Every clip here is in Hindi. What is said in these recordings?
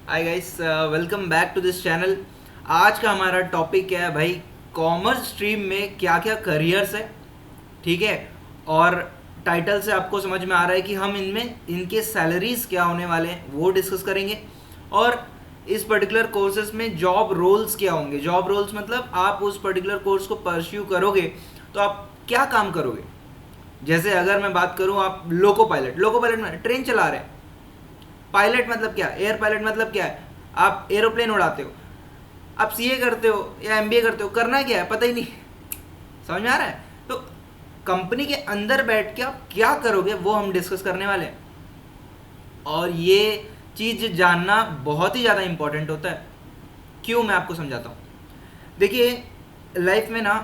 Hi guys, welcome back to this channel. आज का हमारा टॉपिक क्या है भाई? कॉमर्स स्ट्रीम में क्या क्या करियर्स है, ठीक है। और टाइटल से आपको समझ में आ रहा है कि हम इनमें इनके सैलरीज क्या होने वाले हैं वो डिस्कस करेंगे। और इस पर्टिकुलर कोर्सेज में जॉब रोल्स क्या होंगे। जॉब रोल्स मतलब आप उस पर्टिकुलर कोर्स को परस्यू करोगे तो आप क्या काम करोगे। जैसे अगर मैं बात करूं, आप लोको पायलट, लोको पायलट में ट्रेन चला रहे हैं। पायलट मतलब क्या, एयर पायलट मतलब क्या है? आप एरोप्लेन उड़ाते हो। आप सीए करते हो या एमबीए करते हो, करना क्या है पता ही नहीं। समझ में आ रहा है? तो कंपनी के अंदर बैठ के आप क्या करोगे वो हम डिस्कस करने वाले हैं। और ये चीज जानना बहुत ही ज़्यादा इंपॉर्टेंट होता है। क्यों, मैं आपको समझाता हूँ। देखिए, लाइफ में ना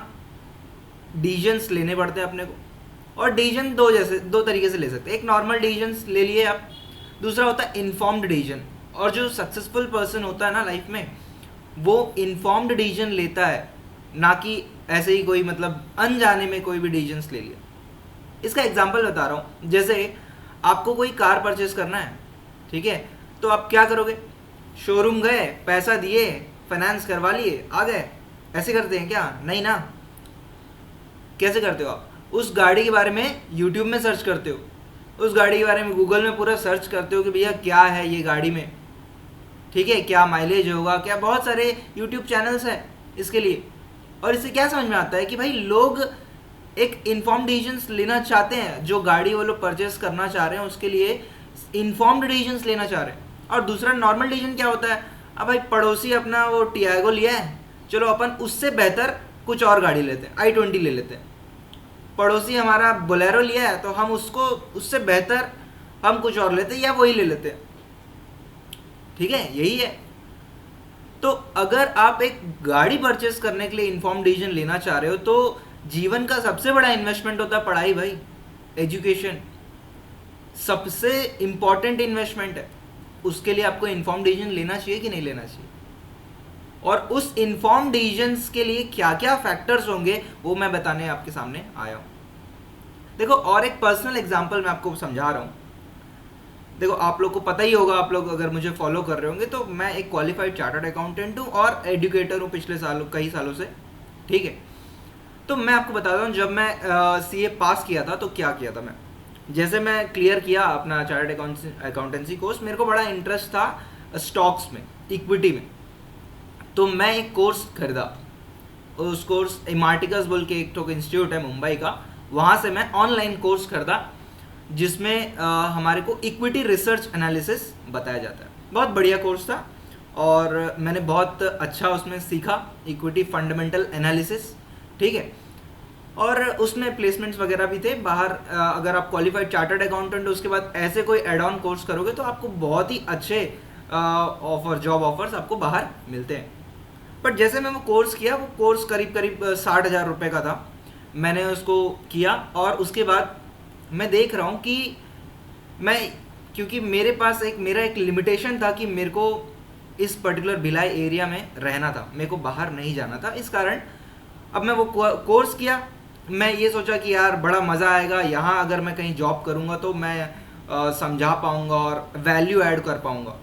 डिसीजंस लेने पड़ते हैं अपने को। और डिसीजन दो तरीके से ले सकते हैं। एक नॉर्मल डिसीजंस ले लिए आप, दूसरा होता है इन्फॉर्म्ड डिसीजन। और जो सक्सेसफुल पर्सन होता है ना लाइफ में, वो इन्फॉर्म्ड डिसीजन लेता है, ना कि ऐसे ही कोई मतलब अनजाने में कोई भी डिसीजंस ले लिया। इसका एग्जांपल बता रहा हूँ। जैसे आपको कोई कार परचेज करना है, ठीक है, तो आप क्या करोगे? शोरूम गए, पैसा दिए, फाइनेंस करवा लिए, आ गए। ऐसे करते हैं क्या? नहीं ना। कैसे करते हो आप? उस गाड़ी के बारे में यूट्यूब में सर्च करते हो, उस गाड़ी के बारे में गूगल में पूरा सर्च करते हो कि भैया क्या है ये गाड़ी में, ठीक है, क्या माइलेज होगा, क्या। बहुत सारे यूट्यूब चैनल्स हैं इसके लिए। और इससे क्या समझ में आता है कि भाई लोग एक इन्फॉर्म्ड डिसीजंस लेना चाहते हैं। जो गाड़ी वो लोग परचेस करना चाह रहे हैं उसके लिए इन्फॉर्म्ड डिसीजंस लेना चाह रहे हैं। और दूसरा नॉर्मल डिसीजन क्या होता है? अब भाई पड़ोसी अपना वो टियागो लिया है, चलो अपन उससे बेहतर कुछ और गाड़ी लेते हैं, i20 ले लेते हैं। पड़ोसी हमारा बोलेरो लिया है तो हम उसको उससे बेहतर हम कुछ और लेते हैं या वही ले लेते हैं। ठीक है, यही है। तो अगर आप एक गाड़ी परचेस करने के लिए इन्फॉर्म डिसीजन लेना चाह रहे हो तो जीवन का सबसे बड़ा इन्वेस्टमेंट होता है पढ़ाई भाई, एजुकेशन। सबसे इंपॉर्टेंट इन्वेस्टमेंट है। उसके लिए आपको इन्फॉर्म डिसीजन लेना चाहिए कि नहीं लेना चाहिए। और उस इन्फॉर्म डिसीजंस के लिए क्या क्या फैक्टर्स होंगे वो मैं बताने आपके सामने आया हूं। देखो, और एक पर्सनल एग्जांपल मैं आपको समझा रहा हूं। देखो, आप लोग को पता ही होगा, आप लोग अगर मुझे फॉलो कर रहे होंगे, तो मैं एक क्वालिफाइड चार्टर्ड अकाउंटेंट हूँ और एजुकेटर हूँ पिछले सालों, कई सालों से। ठीक है, तो मैं आपको बताता हूँ, जब मैं सीए पास किया था तो क्या किया था मैं। जैसे मैं क्लियर किया अपना चार्टर्ड अकाउंटेंसी कोर्स, मेरे को बड़ा इंटरेस्ट था स्टॉक्स में, इक्विटी में। तो मैं एक कोर्स खरीदा। उस कोर्स इमार्टिकस बोल के एक इंस्टीट्यूट है मुंबई का, वहाँ से मैं ऑनलाइन कोर्स खरीदा, जिसमें हमारे को इक्विटी रिसर्च एनालिसिस बताया जाता है। बहुत बढ़िया कोर्स था और मैंने बहुत अच्छा उसमें सीखा, इक्विटी फंडामेंटल एनालिसिस। ठीक है, और उसमें प्लेसमेंट्स वगैरह भी थे बाहर। अगर आप क्वालिफाइड चार्टर्ड अकाउंटेंट हो उसके बाद ऐसे कोई एड ऑन कोर्स करोगे तो आपको बहुत ही अच्छे जॉब ऑफर्स आपको बाहर मिलते हैं। बट जैसे मैं वो कोर्स किया, वो कोर्स करीब करीब 60,000 रुपये का था। मैंने उसको किया और उसके बाद मैं देख रहा हूँ कि मैं, क्योंकि मेरा एक लिमिटेशन था कि मेरे को इस पर्टिकुलर भिलाई एरिया में रहना था, मेरे को बाहर नहीं जाना था। इस कारण अब मैं वो कोर्स किया। मैं ये सोचा कि यार बड़ा मज़ा आएगा यहाँ, अगर मैं कहीं जॉब करूँगा तो मैं समझा पाऊँगा और वैल्यू ऐड कर पाऊँगा।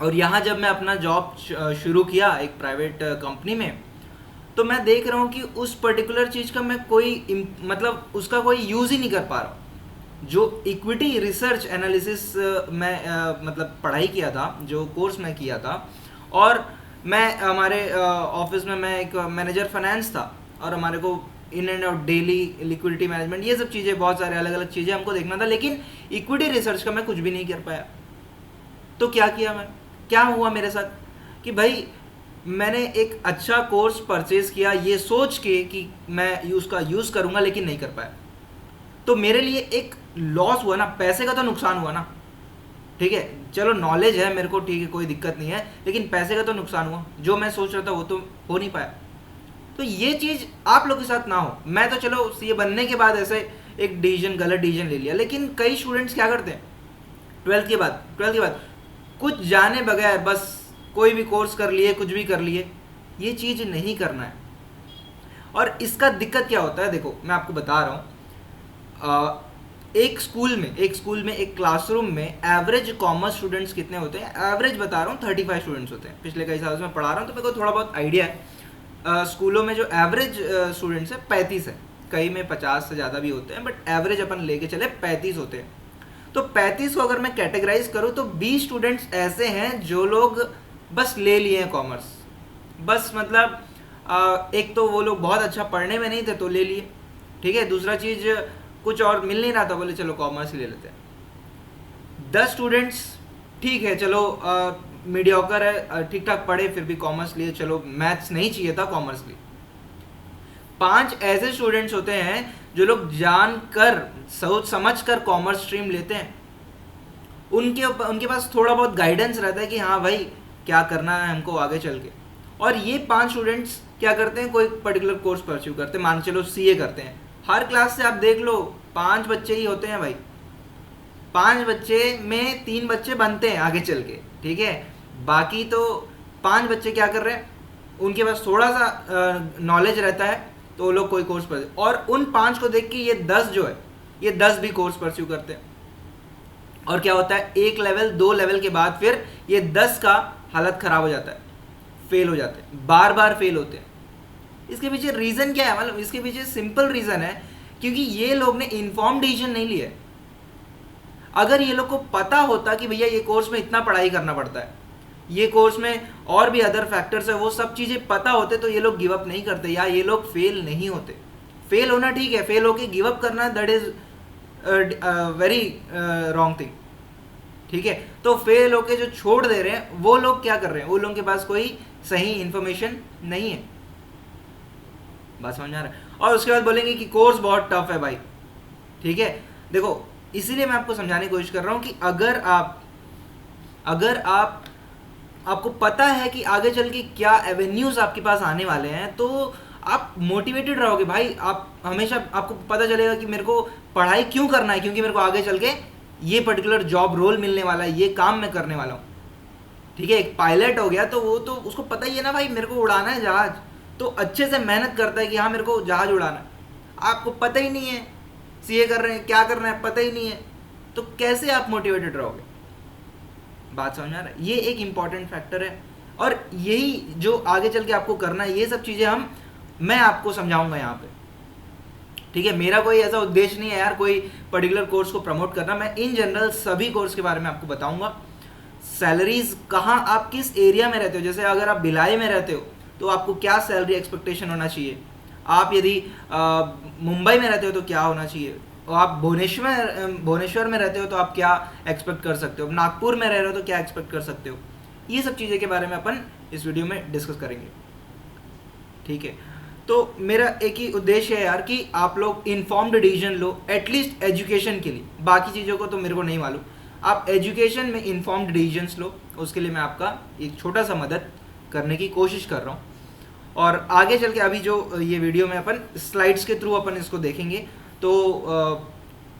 और यहाँ जब मैं अपना जॉब शुरू किया एक प्राइवेट कंपनी में, तो मैं देख रहा हूँ कि उस पर्टिकुलर चीज़ का मैं मतलब उसका कोई यूज़ ही नहीं कर पा रहा हूँ। जो इक्विटी रिसर्च एनालिसिस मैं मतलब पढ़ाई किया था, जो कोर्स मैं किया था, और मैं हमारे ऑफिस में मैं एक मैनेजर फाइनेंस था और हमारे को in and out daily liquidity management, ये सब चीज़ें, बहुत सारे अलग अलग चीज़ें हमको देखना था, लेकिन इक्विटी रिसर्च का मैं कुछ भी नहीं कर पाया। तो क्या किया मैं, क्या हुआ मेरे साथ कि भाई मैंने एक अच्छा कोर्स परचेज किया ये सोच के कि मैं उसका यूज़ करूँगा, लेकिन नहीं कर पाया। तो मेरे लिए एक लॉस हुआ ना, पैसे का तो नुकसान हुआ ना। ठीक है, चलो नॉलेज है मेरे को, ठीक है, कोई दिक्कत नहीं है, लेकिन पैसे का तो नुकसान हुआ। जो मैं सोच रहा था वो तो हो नहीं पाया। तो ये चीज़ आप लोग के साथ ना हो। मैं तो चलो ये बनने के बाद ऐसे एक गलत डिसीजन ले लिया, लेकिन कई स्टूडेंट्स क्या करते हैं, ट्वेल्थ के बाद कुछ जाने बगैर बस कोई भी कोर्स कर लिए, कुछ भी कर लिए। ये चीज़ नहीं करना है। और इसका दिक्कत क्या होता है, देखो मैं आपको बता रहा हूँ। एक स्कूल में एक क्लासरूम में एवरेज कॉमर्स स्टूडेंट्स कितने होते हैं? एवरेज बता रहा हूँ 35 स्टूडेंट्स होते हैं। पिछले कई सालों से मैं पढ़ा रहा हूँ तो मेरे को थोड़ा बहुत आइडिया है। स्कूलों में जो एवरेज स्टूडेंट्स है 35 है, कई में 50 से ज़्यादा भी होते हैं, बट एवरेज अपन लेके चले 35 होते हैं। तो 35 को अगर मैं कैटेगराइज करूँ तो 20 स्टूडेंट्स ऐसे हैं जो लोग बस ले लिए हैं कॉमर्स। बस मतलब एक तो वो लोग बहुत अच्छा पढ़ने में नहीं थे तो ले लिए, ठीक है। दूसरा चीज़ कुछ और मिल नहीं रहा था, बोले चलो कॉमर्स ही ले लेते हैं। 10 स्टूडेंट्स ठीक है, चलो मीडियोकर है, ठीक ठाक पढ़े फिर भी कॉमर्स लिए, चलो मैथ्स नहीं चाहिए था कॉमर्स लिए। 5 ऐसे स्टूडेंट्स होते हैं जो लोग जानकर सोच समझ कर कॉमर्स स्ट्रीम लेते हैं। उनके पास थोड़ा बहुत गाइडेंस रहता है कि हाँ भाई क्या करना है हमको आगे चल के। और ये 5 स्टूडेंट्स क्या करते हैं, कोई पर्टिकुलर कोर्स परस्यू करते हैं, मान चलो सीए करते हैं। हर क्लास से आप देख लो 5 बच्चे ही होते हैं भाई, 5 बच्चे में 3 बच्चे बनते हैं आगे चल के, ठीक है। बाकी तो 5 बच्चे क्या कर रहे हैं, उनके पास थोड़ा सा नॉलेज रहता है तो वो लोग कोई कोर्स पर, और उन 5 को देख के ये 10 जो है ये 10 भी कोर्स परस्यू करते हैं। और क्या होता है, 1 लेवल 2 लेवल के बाद फिर ये 10 का हालत खराब हो जाता है, फेल हो जाते हैं, बार बार फेल होते हैं। इसके पीछे रीजन क्या है, मतलब इसके पीछे सिंपल रीजन है क्योंकि ये लोग ने इन्फॉर्म डिसीजन नहीं लिया। अगर ये लोग को पता होता कि भैया ये कोर्स में इतना पढ़ाई करना पड़ता है, ये कोर्स में और भी अदर फैक्टर्स है, वो सब चीजें पता होते तो ये लोग गिव अप नहीं करते या ये लोग फेल नहीं होते। फेल होना ठीक है, फेल होके गिव अप करना that is very wrong thing, ठीक है। तो फेल होके जो छोड़ दे रहे हैं वो लोग क्या कर रहे हैं, वो लोगों के पास कोई सही इंफॉर्मेशन नहीं है। बात समझ आ रहा है। और उसके बाद बोलेंगे कि कोर्स बहुत टफ है भाई, ठीक है। देखो इसीलिए मैं आपको समझाने की कोशिश कर रहा हूं कि अगर आपको पता है कि आगे चल के क्या एवेन्यूज आपके पास आने वाले हैं तो आप मोटिवेटेड रहोगे भाई। आप हमेशा आपको पता चलेगा कि मेरे को पढ़ाई क्यों करना है, क्योंकि मेरे को आगे चल के ये पर्टिकुलर जॉब रोल मिलने वाला है, ये काम मैं करने वाला हूँ, ठीक है। एक पायलट हो गया तो वो तो उसको पता ही है ना भाई मेरे को उड़ाना है जहाज, तो अच्छे से मेहनत करता है कि हाँ मेरे को जहाज उड़ाना है। आपको पता ही नहीं है सीए कर रहे हैं क्या करना है, पता ही नहीं है, तो कैसे आप मोटिवेटेड रहोगे? बात समझ आ रहा है। ये एक इंपॉर्टेंट फैक्टर है और यही जो आगे चल के आपको करना है, ये सब चीजें मैं आपको समझाऊंगा यहाँ पे, ठीक है। मेरा कोई ऐसा उद्देश्य नहीं है यार कोई पर्टिकुलर कोर्स को प्रमोट करना, मैं इन जनरल सभी कोर्स के बारे में आपको बताऊंगा। सैलरीज कहाँ, आप किस एरिया में रहते हो, जैसे अगर आप भिलाई में रहते हो तो आपको क्या सैलरी एक्सपेक्टेशन होना चाहिए, आप यदि मुंबई में रहते हो तो क्या होना चाहिए, और आप भुवनेश्वर में रहते हो तो आप क्या एक्सपेक्ट कर सकते हो, नागपुर में रह रहे हो तो क्या एक्सपेक्ट कर सकते हो। ये सब चीज़ें के बारे में अपन इस वीडियो में डिस्कस करेंगे, ठीक है। तो मेरा एक ही उद्देश्य है यार कि आप लोग इन्फॉर्म्ड डिसीजन लो, एटलीस्ट एजुकेशन के लिए। बाकी चीज़ों को तो मेरे को नहीं मालूम, आप एजुकेशन में इन्फॉर्म्ड डिसीजंस लो, उसके लिए मैं आपका एक छोटा सा मदद करने की कोशिश कर रहा हूँ। और आगे चल के अभी जो ये वीडियो में अपन स्लाइड्स के थ्रू अपन इसको देखेंगे, तो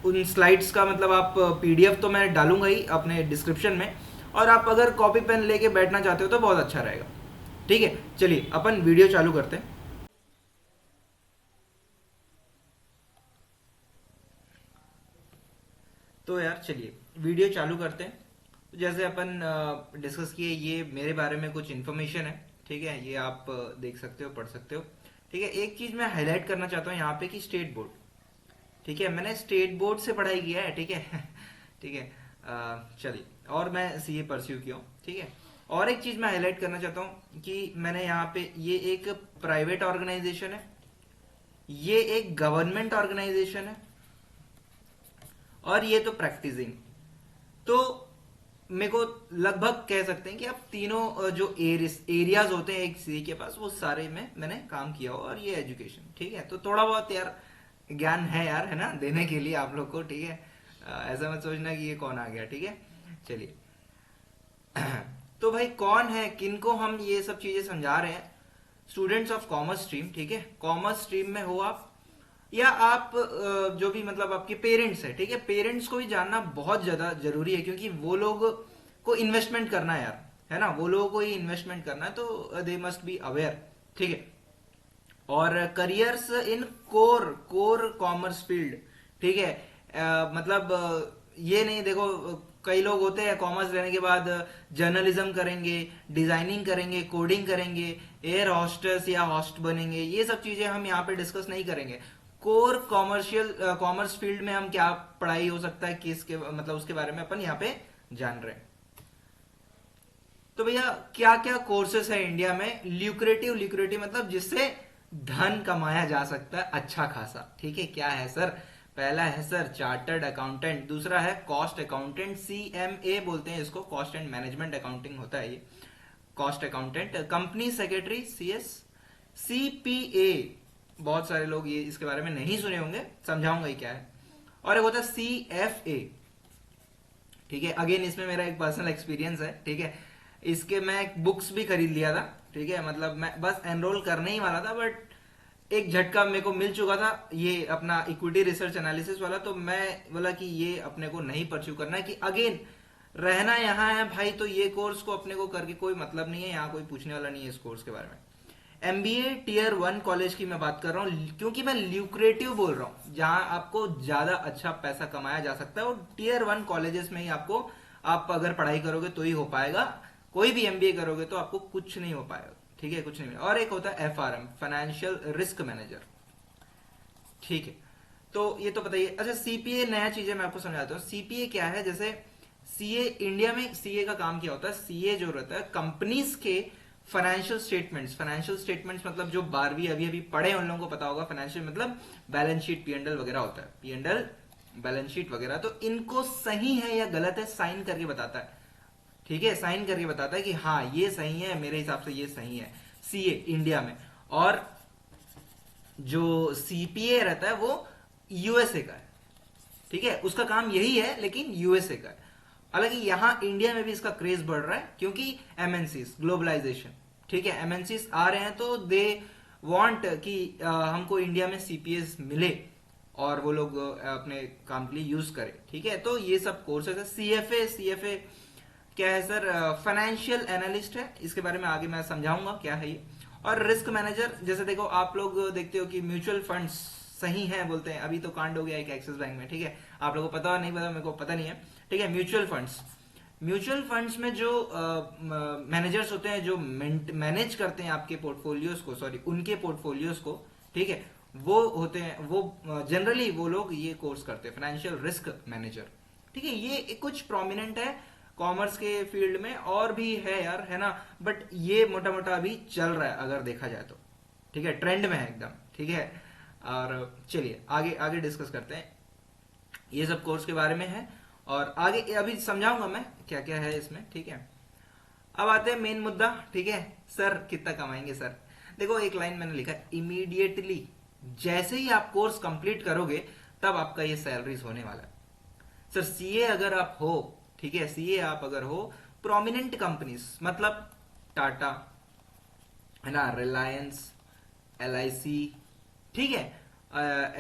उन स्लाइड्स का मतलब आप पीडीएफ तो मैं डालूंगा ही अपने डिस्क्रिप्शन में, और आप अगर कॉपी पेन लेके बैठना चाहते हो तो बहुत अच्छा रहेगा, ठीक है। चलिए अपन वीडियो चालू करते हैं। तो यार चलिए वीडियो चालू करते हैं। तो जैसे अपन डिस्कस किए, ये मेरे बारे में कुछ इन्फॉर्मेशन है, ठीक है। ये आप देख सकते हो, पढ़ सकते हो, ठीक है। एक चीज मैं हाईलाइट करना चाहता हूँ यहाँ पे कि स्टेट बोर्ड, ठीक है, मैंने स्टेट बोर्ड से पढ़ाई किया है, ठीक है ठीक है। चलिए, और मैं सीए परस्यू किया हूँ, ठीक है। और एक चीज मैं हाईलाइट करना चाहता हूँ कि मैंने यहाँ पे, ये एक प्राइवेट ऑर्गेनाइजेशन है, ये एक गवर्नमेंट ऑर्गेनाइजेशन है, और ये तो प्रैक्टिसिंग। तो मेरे को लगभग कह सकते हैं कि आप तीनों जो एरियाज होते हैं एक सीए के पास, वो सारे में मैंने काम किया हो, और ये एजुकेशन, ठीक है। तो थोड़ा बहुत यार ज्ञान है यार, है ना, देने के लिए आप लोग को, ठीक है। ऐसा मत सोचना कि ये कौन आ गया, ठीक है। चलिए तो भाई कौन है, किनको हम ये सब चीजें समझा रहे हैं? स्टूडेंट्स ऑफ कॉमर्स स्ट्रीम, ठीक है। कॉमर्स स्ट्रीम में हो आप, या आप जो भी मतलब आपके पेरेंट्स है, ठीक है। पेरेंट्स को भी जानना बहुत ज्यादा जरूरी है, क्योंकि वो लोग को इन्वेस्टमेंट करना है यार, है ना, वो लोगों को ही इन्वेस्टमेंट करना है, तो दे मस्ट बी अवेयर, ठीक है। और करियर्स इन कोर कॉमर्स फील्ड, ठीक है, मतलब ये नहीं देखो, कई लोग होते हैं कॉमर्स लेने के बाद जर्नलिज्म करेंगे, डिजाइनिंग करेंगे, कोडिंग करेंगे, एयर हॉस्टेस या हॉस्ट बनेंगे। ये सब चीजें हम यहाँ पे डिस्कस नहीं करेंगे। कोर कॉमर्स फील्ड में हम क्या पढ़ाई हो सकता है, किसके मतलब उसके बारे में अपन यहाँ पे जान रहे हैं। तो भैया क्या क्या कोर्सेस है इंडिया में ल्यूक्रेटिव, ल्यूक्रेटिव मतलब जिससे धन कमाया जा सकता है अच्छा खासा। ठीक है, क्या है सर? पहला है सर चार्टर्ड अकाउंटेंट, दूसरा है कॉस्ट अकाउंटेंट, CMA बोलते हैं इसको, कॉस्ट एंड मैनेजमेंट अकाउंटिंग होता है ये, cost accountant, company secretary CS, CPA, बहुत सारे लोग ये इसके बारे में नहीं सुने होंगे, समझाऊंगा ये क्या है। और एक होता है CFA। ठीक है, अगेन इसमें मेरा एक पर्सनल एक्सपीरियंस है। ठीक है, इसके मैं बुक्स भी खरीद लिया था। ठीक है, मतलब मैं बस एनरोल करने ही वाला था, बट एक झटका मेरे को मिल चुका था ये अपना इक्विटी रिसर्च एनालिसिस वाला, तो मैं बोला कि ये अपने को नहीं परस्यू करना है, कि अगेन रहना यहाँ है भाई, तो ये कोर्स को अपने को करके कोई मतलब नहीं है, यहाँ कोई पूछने वाला नहीं है इस कोर्स के बारे में। MBA Tier 1 कॉलेज की मैं बात कर रहा हूँ, क्योंकि मैं ल्यूक्रेटिव बोल रहा हूँ, जहां आपको ज्यादा अच्छा पैसा कमाया जा सकता है, और Tier 1 कॉलेजेस में ही आपको, आप अगर पढ़ाई करोगे तो ही हो पाएगा। कोई भी MBA करोगे तो आपको कुछ नहीं हो पाएगा। ठीक है, कुछ नहीं। और एक होता है FRM, फाइनेंशियल रिस्क मैनेजर। ठीक है, तो ये तो बताइए। अच्छा, CPA नया चीजें मैं आपको समझाता हूँ। CPA क्या है? जैसे CA, इंडिया में CA का काम क्या होता है? CA जो रहता है कंपनीज के फाइनेंशियल स्टेटमेंट्स, फाइनेंशियल स्टेटमेंट्स मतलब जो 12वीं अभी अभी पढ़े उन लोगों को पता होगा, फाइनेंशियल मतलब बैलेंस शीट, P&L वगैरह होता है, P&L बैलेंस शीट वगैरह, तो इनको सही है या गलत है साइन करके बताता है। ठीक है, साइन करके बताता है कि हाँ ये सही है, मेरे हिसाब से ये सही है, CA इंडिया में। और जो CPA रहता है वो USA का है। ठीक है, उसका काम यही है लेकिन USA का है। हालांकि यहां इंडिया में भी इसका क्रेज बढ़ रहा है, क्योंकि MNCs, ग्लोबलाइजेशन। ठीक है, MNCs आ रहे हैं, तो दे वांट कि हमको इंडिया में CPAs मिले और वो लोग अपने काम के लिए यूज करें। ठीक है, तो ये सब कोर्सेज है। CFA क्या है सर? फाइनेंशियल एनालिस्ट है, इसके बारे में आगे मैं समझाऊंगा क्या है ये। और रिस्क मैनेजर, जैसे देखो आप लोग देखते हो कि म्यूचुअल फंड्स सही है बोलते हैं, अभी तो कांड हो गया एक एक्सिस बैंक में। ठीक है, आप लोगों को पता नहीं पता, मेरे को पता नहीं है। ठीक है, म्यूचुअल फंड्स में जो मैनेजर्स होते हैं, जो मैनेज करते हैं आपके पोर्टफोलियोज को, सॉरी उनके पोर्टफोलियोज को, ठीक है, वो होते हैं, वो जनरली वो लोग ये कोर्स करते हैं, फाइनेंशियल रिस्क मैनेजर। ठीक है, ये कुछ प्रोमिनेंट है कॉमर्स के फील्ड में, और भी है यार, है ना, बट ये मोटा मोटा अभी चल रहा है अगर देखा जाए तो। ठीक है, ट्रेंड में है एकदम। ठीक है, और चलिए आगे आगे डिस्कस करते हैं, ये सब कोर्स के बारे में है, और आगे अभी समझाऊंगा मैं क्या क्या है इसमें। ठीक है, अब आते हैं मेन मुद्दा। ठीक है, सर कितना कमाएंगे सर? देखो एक लाइन मैंने लिखा है, इमीडिएटली जैसे ही आप कोर्स कंप्लीट करोगे तब आपका ये सैलरीज होने वाला है। सर CA अगर आप हो, ठीक है, CA आप अगर हो प्रोमिनेंट कंपनीज, मतलब टाटा, है ना, रिलायंस, LIC, ठीक है,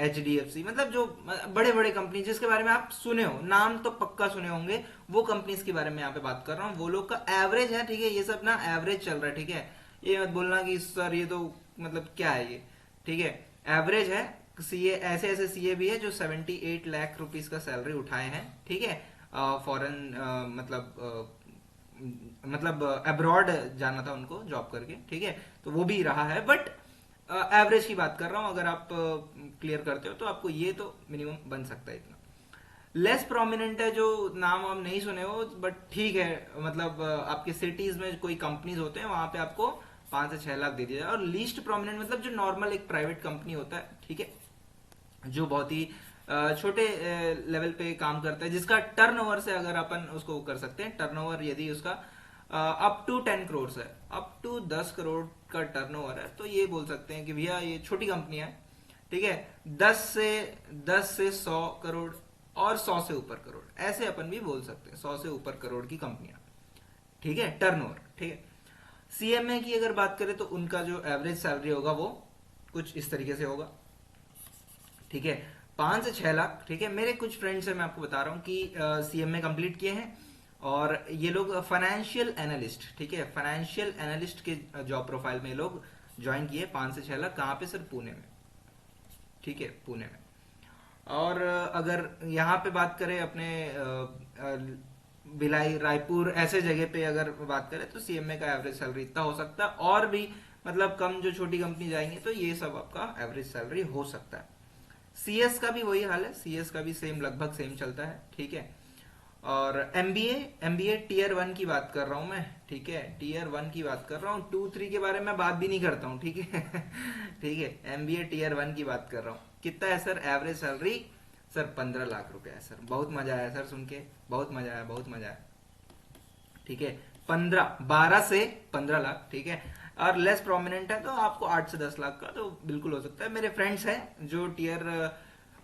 HDFC, मतलब जो बड़े बड़े कंपनी जिसके बारे में आप सुने हो, नाम तो पक्का सुने होंगे, वो कंपनीज के बारे में यहाँ पे बात कर रहा हूँ। वो लोग का एवरेज है, ठीक है, ये सब ना एवरेज चल रहा है। ठीक है, ये मत बोलना कि सर ये तो मतलब क्या है ये। ठीक है, एवरेज है। CA ऐसे ऐसे CA भी है जो 78 लाख रुपीस का सैलरी उठाए हैं। ठीक है, फॉरेन मतलब अब्रॉड जाना था उनको जॉब करके। ठीक है, तो वो भी रहा है, बट एवरेज की बात कर रहा हूं। अगर आप क्लियर करते हो तो आपको ये तो मिनिमम बन सकता है इतना। लेस प्रोमिनेंट है, जो नाम हम नहीं सुने हो, बट ठीक है, मतलब आपके सिटीज में कोई कंपनीज होते हैं वहां पे आपको 5 से 6 लाख दे दिया जाए। और लीस्ट प्रोमिनेंट मतलब जो नॉर्मल एक प्राइवेट कंपनी होता है, ठीक है, जो बहुत ही छोटे लेवल पे काम करता है, जिसका टर्नओवर से अगर अपन उसको कर सकते हैं, टर्नओवर यदि उसका अप टू 10 करोड़ है, अप टू 10 करोड़ का टर्नओवर है, तो ये बोल सकते हैं कि भैया ये छोटी कंपनी है। ठीक है, 10 से 100 करोड़, और 100 से ऊपर करोड़, ऐसे अपन भी बोल सकते हैं, 100 से ऊपर करोड़ की कंपनियां। ठीक है, टर्नओवर। ठीक है, CMA की अगर बात करें तो उनका जो एवरेज सैलरी होगा वो कुछ इस तरीके से होगा। ठीक है, 5 से 6 लाख। ठीक है, मेरे कुछ फ्रेंड्स हैं, मैं आपको बता रहा हूँ कि CMA कंप्लीट किए हैं, और ये लोग फाइनेंशियल एनालिस्ट, ठीक है, फाइनेंशियल एनालिस्ट के जॉब प्रोफाइल में लोग ज्वाइन किए। 5 से 6 लाख कहाँ पे सर? पुणे में। ठीक है, पुणे में। और अगर यहाँ पे बात करें अपने भिलाई रायपुर ऐसे जगह पे अगर बात करें तो सीएमए का एवरेज सैलरी इतना हो सकता है, और भी मतलब कम जो छोटी कंपनी जाएंगे तो ये सब आपका एवरेज सैलरी हो सकता है। सीएस का भी वही हाल है, सीएस का भी सेम लगभग सेम चलता है, ठीक है। और एमबीए, एमबीए टीयर वन की बात कर रहा हूँ मैं, ठीक है, टीयर वन की बात कर रहा हूँ, 2 3 के बारे में बात भी नहीं करता हूँ, ठीक है। ठीक है, एमबीए टीयर वन की बात कर रहा हूँ। कितना है sir average salary? Sir 15 lakh रुपए है सर। बहुत मजा आया सर सुन के, बहुत मजा आया, बहुत मजा आया, ठीक है। 12 से 15 लाख, ठीक है। और लेस प्रोमिनेंट है तो आपको 8 से 10 लाख का तो बिल्कुल हो सकता है। मेरे फ्रेंड्स हैं जो टीयर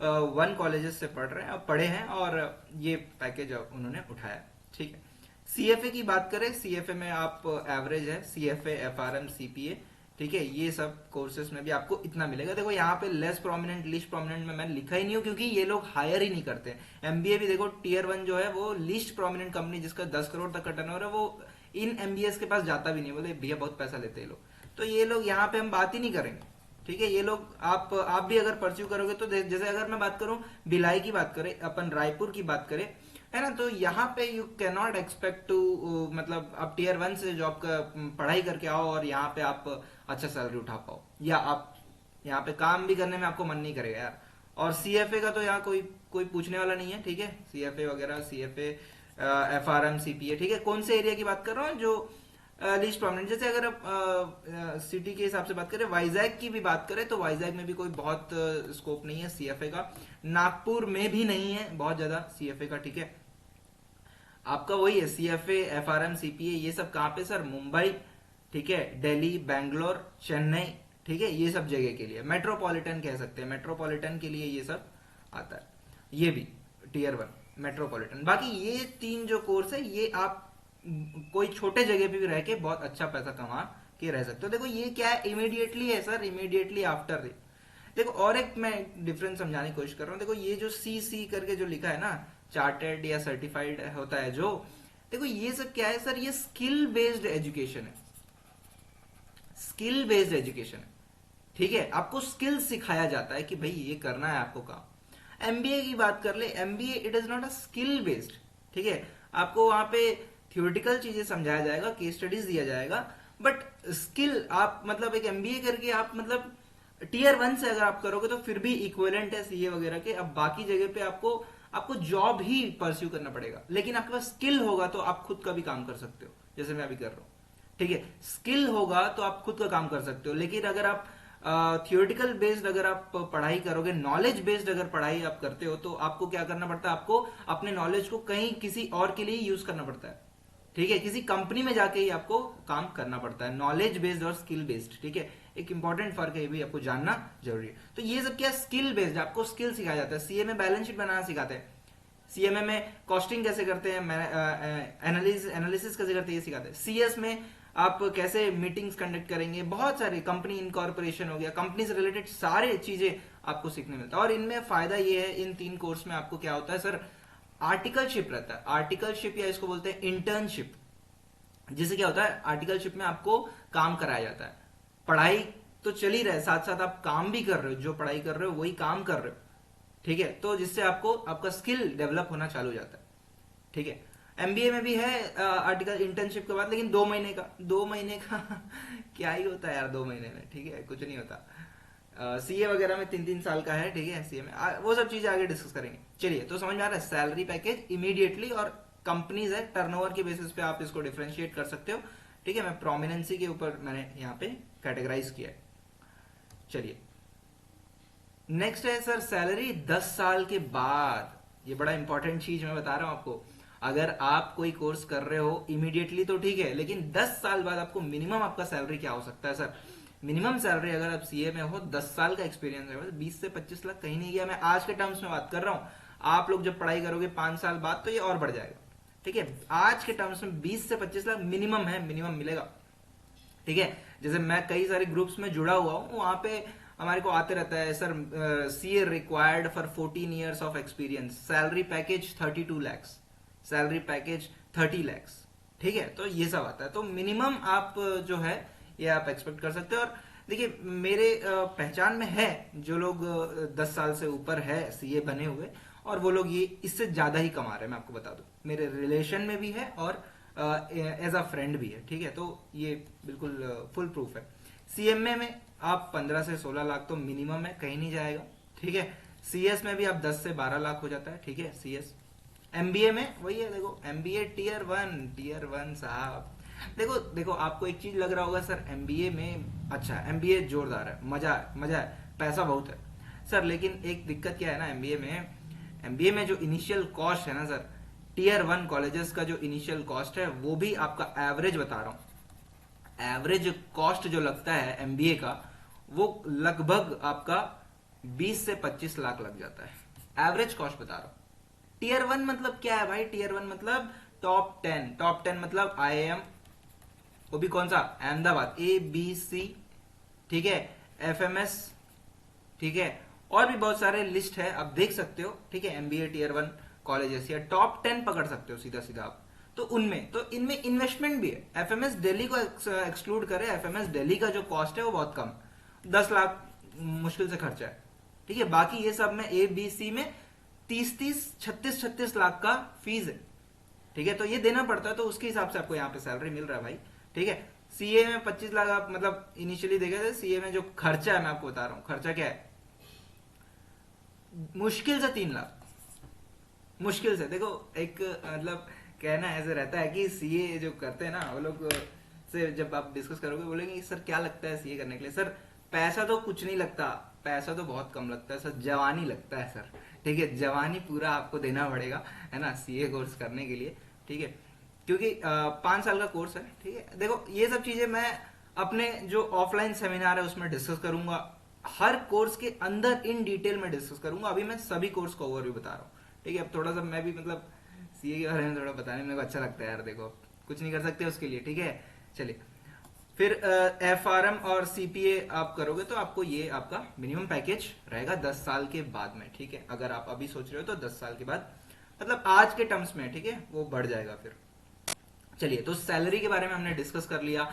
वन कॉलेजेस से पढ़ रहे हैं और पढ़े हैं, और ये पैकेज उन्होंने उठाया, ठीक है। सीएफए की बात करें, सीएफए में आप एवरेज है सीएफए एफआरएम सीपीए, ठीक है, ये सब कोर्सेज में भी आपको इतना मिलेगा। देखो यहाँ पे लेस प्रोमिनेंट लीस्ट प्रोमिनेंट में मैंने लिखा ही नहीं हूँ, क्योंकि ये लोग हायर ही नहीं करते। एमबीए भी देखो टीयर वन जो है वो लीस्ट प्रोमिनेंट कंपनी जिसका 10 करोड़ तक का टर्नओवर है, वो इन एमबीएस के पास जाता भी नहीं, बोले भैया बहुत पैसा लेते हैं लोग, तो ये लोग यहाँ पे हम बात ही नहीं करेंगे, ठीक है। ये लोग आप भी अगर परस्यू करोगे तो जैसे अगर मैं बात करूं भिलाई की बात करें, अपन रायपुर की बात करें, है ना, तो यहाँ पे you can not expect to, मतलब आप टीयर वन से जॉब का पढ़ाई करके आओ और यहाँ पे आप अच्छा सैलरी उठा पाओ, या आप यहाँ पे काम भी करने में आपको मन नहीं करेगा यार। और सीएफए का तो यहाँ कोई कोई पूछने वाला नहीं है, ठीक है, सीएफए वगैरह, सीएफए एफआरएम सीपीए, ठीक है। कौन से एरिया की बात कर रहा हूँ? जो लीस्ट प्रोमिनेंट, जैसे अगर आप सिटी के हिसाब से बात करें, वाइजैक की भी बात करें तो वाइजैक में भी कोई बहुत स्कोप नहीं है सीएफए का। नागपुर में भी नहीं है बहुत ज्यादा सीएफए का, ठीक है। आपका वही है सीएफए एफआरएम सीपीए, ये सब कहाँ पे सर? मुंबई, ठीक है, दिल्ली, बैंगलोर, चेन्नई, ठीक है, ये सब जगह के लिए मेट्रोपॉलिटन कह सकते हैं, मेट्रोपॉलिटन के लिए ये सब आता है। ये भी टीयर वन मेट्रोपॉलिटन। बाकी ये 3 जो कोर्स है ये आप कोई छोटे जगह पे भी रह के बहुत अच्छा पैसा कमा के रह सकते हो। देखो ये क्या है, इमीडिएटली है सर, इमीडिएटली आफ्टर। देखो और एक मैं डिफरेंस समझाने की कोशिश कर रहा हूँ। देखो ये जो सी सी करके जो लिखा है ना, चार्टेड या सर्टिफाइड होता है जो, देखो ये सब क्या है सर? ये स्किल बेस्ड एजुकेशन है, स्किल बेस्ड एजुकेशन है, ठीक है। आपको स्किल सिखाया जाता है कि भाई ये करना है आपको काम। एमबीए की बात कर ले, MBA it is not a skill based, ठीक है। आपको वहां पे थियोरिटिकल चीजें समझाया जाएगा, केस स्टडीज दिया जाएगा, बट स्किल आप मतलब एक एमबीए करके आप मतलब टीयर वन से अगर आप करोगे तो फिर भी इक्विवेलेंट है सीए वगैरह के। अब बाकी जगह पे आपको आपको जॉब ही परस्यू करना पड़ेगा, लेकिन आपके पास स्किल होगा तो आप खुद का भी काम कर सकते हो, जैसे मैं अभी कर रहा हूँ, ठीक है। स्किल होगा तो आप खुद का काम कर सकते हो, लेकिन अगर आप थियोरिटिकल बेस्ड अगर आप पढ़ाई करोगे, नॉलेज बेस्ड अगर पढ़ाई आप करते हो, तो आपको क्या करना पड़ता है? आपको अपने नॉलेज को कहीं किसी और के लिए यूज करना पड़ता है, ठीक है। किसी कंपनी में जाके ही आपको काम करना पड़ता है, नॉलेज बेस्ड और स्किल बेस्ड, ठीक है। एक इंपॉर्टेंट फर्क है, ये भी आपको जानना जरूरी है। तो ये सब क्या स्किल बेस्ड, आपको स्किल सिखाया जाता है। सीए में बैलेंस शीट बनाना सिखाते हैं, सीएमए में कॉस्टिंग कैसे करते हैं, एनालिसिस कैसे करते हैं ये सिखाते हैं। सीएस में आप कैसे मीटिंग्स कंडक्ट करेंगे, बहुत सारे कंपनी इनकॉर्पोरेशन हो गया, कंपनी से रिलेटेड सारे चीजें आपको सीखने मिलता है। और इनमें फायदा ये है, इन 3 कोर्स में आपको क्या होता है सर? आर्टिकलशिप रहता है, आर्टिकलशिप या इसको बोलते हैं इंटर्नशिप। जिससे क्या होता है, आर्टिकलशिप में आपको काम कराया जाता है। पढ़ाई तो चल ही रहा है, साथ साथ आप काम भी कर रहे हो, जो पढ़ाई कर रहे हो वही काम कर रहे हो, ठीक है। तो जिससे आपको आपका स्किल डेवलप होना चालू हो जाता है, ठीक है। एमबीए में भी है आर्टिकल इंटर्नशिप के बाद, लेकिन 2 महीने का, 2 महीने का क्या ही होता है यार 2 महीने में, ठीक है, कुछ नहीं होता। सीए वगैरह में 3 3 साल का है, ठीक है। सीए में वो सब चीजें आगे डिस्कस करेंगे। चलिए, तो समझ में आ रहा है सैलरी पैकेज इमीडिएटली, और कंपनीज है टर्नओवर के बेसिस पे आप इसको डिफरेंशिएट कर सकते हो, ठीक है। मैं प्रोमिनेंसी के ऊपर मैंने यहाँ पे कैटेगराइज किया है। चलिए, नेक्स्ट है सर सैलरी 10 साल के बाद। ये बड़ा इंपॉर्टेंट चीज मैं बता रहा हूं आपको। अगर आप कोई कोर्स कर रहे हो इमीडिएटली तो ठीक है, लेकिन 10 साल बाद आपको मिनिमम आपका सैलरी क्या हो सकता है सर? मिनिमम सैलरी अगर आप सीए में हो, 10 साल का एक्सपीरियंस है, 20 से 25 लाख कहीं नहीं गया। मैं आज के टर्म्स में बात कर रहा हूं। आप लोग जब पढ़ाई करोगे 5 साल बाद तो ये और बढ़ जाएगा, ठीक है। आज के टर्म्स में 20 से 25 लाख मिनिमम है, मिनिमम मिलेगा, ठीक है। जैसे मैं कई सारे ग्रुप्स में जुड़ा हुआ हूँ, वहां पे हमारे को आते रहता है sir, CA required for 14 years of experience, salary package 32 lakhs, salary package 30 lakhs, ठीक है। तो ये सब आता है, तो मिनिमम आप जो है ये आप एक्सपेक्ट कर सकते हो। और देखिए मेरे पहचान में है जो लोग 10 साल से ऊपर है सीए बने हुए, और वो लोग ये इससे ज्यादा ही कमा रहे हैं, मैं आपको बता दूं। मेरे रिलेशन में भी है और एज अ फ्रेंड भी है, ठीक है। तो ये बिल्कुल फुल प्रूफ है। सीएमए में आप 15 से 16 लाख तो मिनिमम है, कहीं नहीं जाएगा, ठीक है। सीएस में भी आप 10 से 12 लाख हो जाता है, ठीक है सीएस। एमबीए में वही है, देखो एमबीए टीयर वन साहब। देखो देखो आपको एक चीज लग रहा होगा सर एमबीए में, अच्छा एमबीए जोरदार है, मजा है, पैसा बहुत है सर। लेकिन एक दिक्कत क्या है ना एमबीए में जो इनिशियल कॉस्ट है ना सर, टीयर 1 कॉलेजेस का जो इनिशियल कॉस्ट है वो भी आपका एवरेज बता रहा हूं, एवरेज कॉस्ट जो लगता है एमबीए का वो लगभग आपका 20 से 25 लाख लग जाता है, एवरेज कॉस्ट बता रहा हूं। टीयर 1 मतलब क्या है भाई? टीयर 1 मतलब टॉप 10 मतलब आईआईएम, वो भी कौन सा? अहमदाबाद, ABC, ठीक है, एफएमएस, ठीक है, और भी बहुत सारे लिस्ट है, आप देख सकते हो, ठीक है। एमबीए टीयर 1 कॉलेजेस या टॉप 10 पकड़ सकते हो सीधा सीधा आप। तो इनमें इन्वेस्टमेंट भी है। एफएमएस दिल्ली को एक्सक्लूड करें, एफएमएस दिल्ली का जो कॉस्ट है वो बहुत कम, 10 लाख मुश्किल से खर्चा है, ठीक है। बाकी ये सब में ABC में 36 लाख का फीस है, ठीक है। तो ये देना पड़ता है, तो उसके हिसाब से आपको यहाँ पे सैलरी मिल रहा है भाई, ठीक है। सीए में 25 लाख आप मतलब इनिशियली देखे थे। सीए में जो खर्चा है मैं आपको बता रहा हूँ, खर्चा क्या है, मुश्किल से 3 लाख, मुश्किल से। देखो एक मतलब कहना ऐसे रहता है कि सीए जो करते हैं ना वो लोग से जब आप डिस्कस करोगे बोलेंगे सर क्या लगता है सीए करने के लिए? सर पैसा तो कुछ नहीं लगता, पैसा तो बहुत कम लगता है सर, जवानी लगता है सर, ठीक है। जवानी पूरा आपको देना पड़ेगा, है ना, सीए कोर्स करने के लिए, ठीक है। क्योंकि 5 साल का कोर्स है, ठीक है। देखो ये सब चीजें मैं अपने जो ऑफलाइन सेमिनार है उसमें डिस्कस करूंगा, हर कोर्स के अंदर इन डिटेल में डिस्कस करूंगा। अभी मैं सभी कोर्स का ओवरव्यू बता रहा हूँ, ठीक है। अब थोड़ा सा मैं भी मतलब सीए के बारे में थोड़ा बताने में मेरे को अच्छा लगता है यार, देखो कुछ नहीं कर सकते उसके लिए, ठीक है। चलिए फिर एफआरएम और सीपीए आप करोगे तो आपको ये आपका मिनिमम पैकेज रहेगा 10 साल के बाद में, ठीक है। अगर आप अभी सोच रहे हो तो 10 साल के बाद मतलब आज के टर्म्स में, ठीक है, वो बढ़ जाएगा फिर। चलिए तो सैलरी के बारे में हमने डिस्कस कर लिया,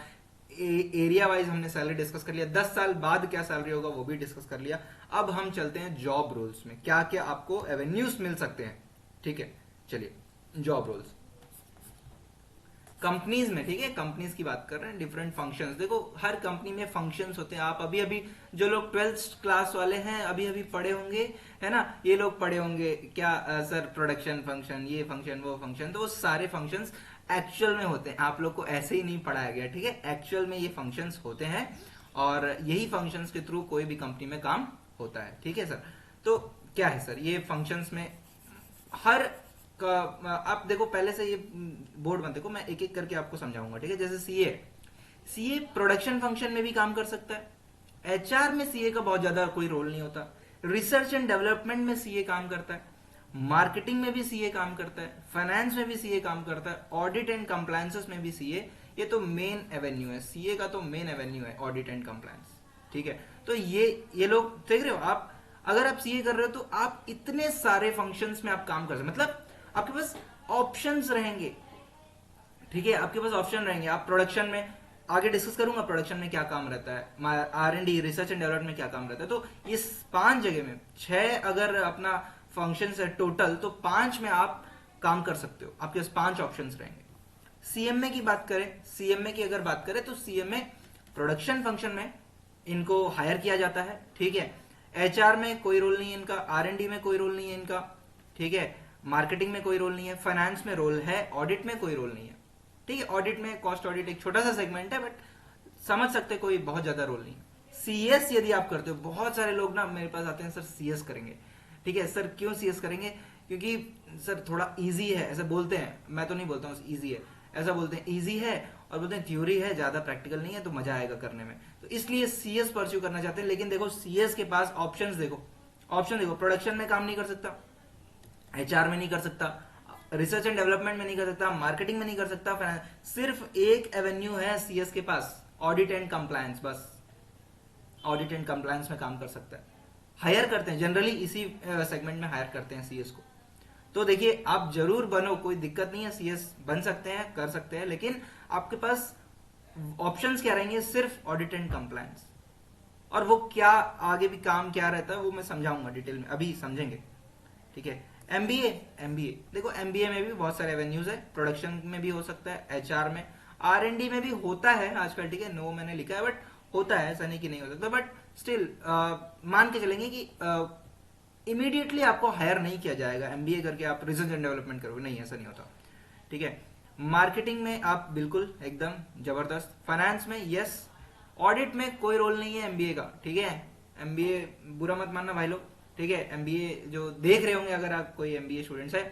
एरिया वाइज हमने सैलरी डिस्कस कर लिया, 10 साल बाद क्या सैलरी होगा वो भी डिस्कस कर लिया। अब हम चलते हैं जॉब रोल्स में, क्या क्या आपको एवेन्यूज मिल सकते हैं, ठीक है। चलिए जॉब रोल्स कंपनीज में, ठीक है, कंपनीज की बात कर रहे हैं। डिफरेंट फंक्शंस, देखो हर कंपनी में फंक्शंस होते हैं। आप अभी अभी जो लोग 12th क्लास वाले हैं अभी अभी पढ़े होंगे, है ना, ये लोग पढ़े होंगे क्या सर प्रोडक्शन फंक्शन, ये फंक्शन वो फंक्शन, तो वो सारे फंक्शंस एक्चुअल में होते हैं, आप लोग को ऐसे ही नहीं पढ़ाया गया, ठीक है। एक्चुअल में ये फंक्शंस होते हैं और यही फंक्शंस के थ्रू कोई भी कंपनी में काम होता है, ठीक है सर। तो क्या है सर ये फंक्शंस में हर का, आप देखो पहले से ये बोर्ड मत देखो, मैं एक एक करके आपको समझाऊंगा, ठीक है। जैसे सीए प्रोडक्शन फंक्शन में भी काम कर सकता है। एचआर में सीए का बहुत ज्यादा कोई रोल नहीं होता। रिसर्च एंड डेवलपमेंट में सीए काम करता है, मार्केटिंग में भी सीए काम करता है, फाइनेंस में भी सीए काम करता है, ऑडिट एंड कंप्लायंसेस में भी सीए, ये तो मेन एवेन्यू है, सीए का तो मेन एवेन्यू है ऑडिट एंड कंप्लायंस, ठीक है। तो ये लोग देख रहे हो आप, अगर आप सीए कर रहे हो तो आप इतने सारे फंक्शंस में आप काम कर सकते, मतलब आपके पास ऑप्शंस रहेंगे, ठीक है, आपके पास ऑप्शन रहेंगे। आप प्रोडक्शन में आगे डिस्कस करूंगा, प्रोडक्शन में क्या काम रहता है, R&D रिसर्च एंड डेवलपमेंट में क्या काम रहता है। तो इस 5 जगह में 6 अगर अपना फंक्शन है टोटल, तो 5 में आप काम कर सकते हो, आपके पास 5 ऑप्शन रहेंगे। सीएमए की बात करें, सीएमए की अगर बात करें तो सीएमए प्रोडक्शन फंक्शन में इनको हायर किया जाता है, ठीक है। एचआर में कोई रोल नहीं है इनका, R&D में कोई रोल नहीं है इनका, ठीक है, मार्केटिंग में कोई रोल नहीं है, फाइनेंस में रोल है, ऑडिट में कोई रोल नहीं है, ठीक है। ऑडिट में कॉस्ट ऑडिट एक छोटा सा सेगमेंट है, बट समझ सकते कोई बहुत ज्यादा रोल नहीं। सीएस यदि आप करते हो, बहुत सारे लोग ना मेरे पास आते हैं सर सीएस करेंगे, ठीक है सर क्यों सीएस करेंगे, क्योंकि सर थोड़ा इजी है ऐसा बोलते हैं, मैं तो नहीं बोलता हूँ इजी है, ऐसा बोलते हैं इजी है और बोलते हैं थ्योरी है, ज्यादा प्रैक्टिकल नहीं है तो मजा आएगा करने में, तो इसलिए सीएस परस्यू करना चाहते हैं। लेकिन देखो सीएस के पास ऑप्शन देखो, प्रोडक्शन में काम नहीं कर सकता, एचआर में नहीं कर सकता, रिसर्च एंड डेवलपमेंट में नहीं कर सकता, मार्केटिंग में नहीं कर सकता, सिर्फ एक एवेन्यू है सीएस के पास, ऑडिट एंड कंप्लायंस, बस ऑडिट एंड कंप्लायंस में काम कर सकता है। हायर करते हैं जनरली इसी सेगमेंट में हायर करते हैं सीएस को। तो देखिए आप जरूर बनो, कोई दिक्कत नहीं है, सीएस बन सकते हैं, कर सकते हैं, लेकिन आपके पास ऑप्शंस क्या रहेंगे, सिर्फ ऑडिट एंड कंप्लायंस, और वो क्या आगे भी काम क्या रहता है वो मैं समझाऊंगा डिटेल में, अभी समझेंगे। ठीक है। एमबीए, एमबीए देखो एमबीए में भी बहुत सारे एवेन्यूज है, प्रोडक्शन में भी हो सकता है, एचआर में, आर&डी में भी होता है आजकल। ठीक है, नो मैंने लिखा है बट होता है, ऐसा नहीं कि नहीं हो सकता, बट स्टिल मान के चलेंगे कि इमीडिएटली आपको हायर नहीं किया जाएगा एमबीए करके आप रिसर्च एंड डेवलपमेंट करोगे, नहीं ऐसा नहीं होता। ठीक है। मार्केटिंग में आप बिल्कुल एकदम जबरदस्त, फाइनेंस में यस, ऑडिट में कोई रोल नहीं है एमबीए का। ठीक है, एमबीए बुरा मत मानना भाई लोग। ठीक है, एमबीए जो देख रहे होंगे अगर आप कोई एमबीए स्टूडेंट्स है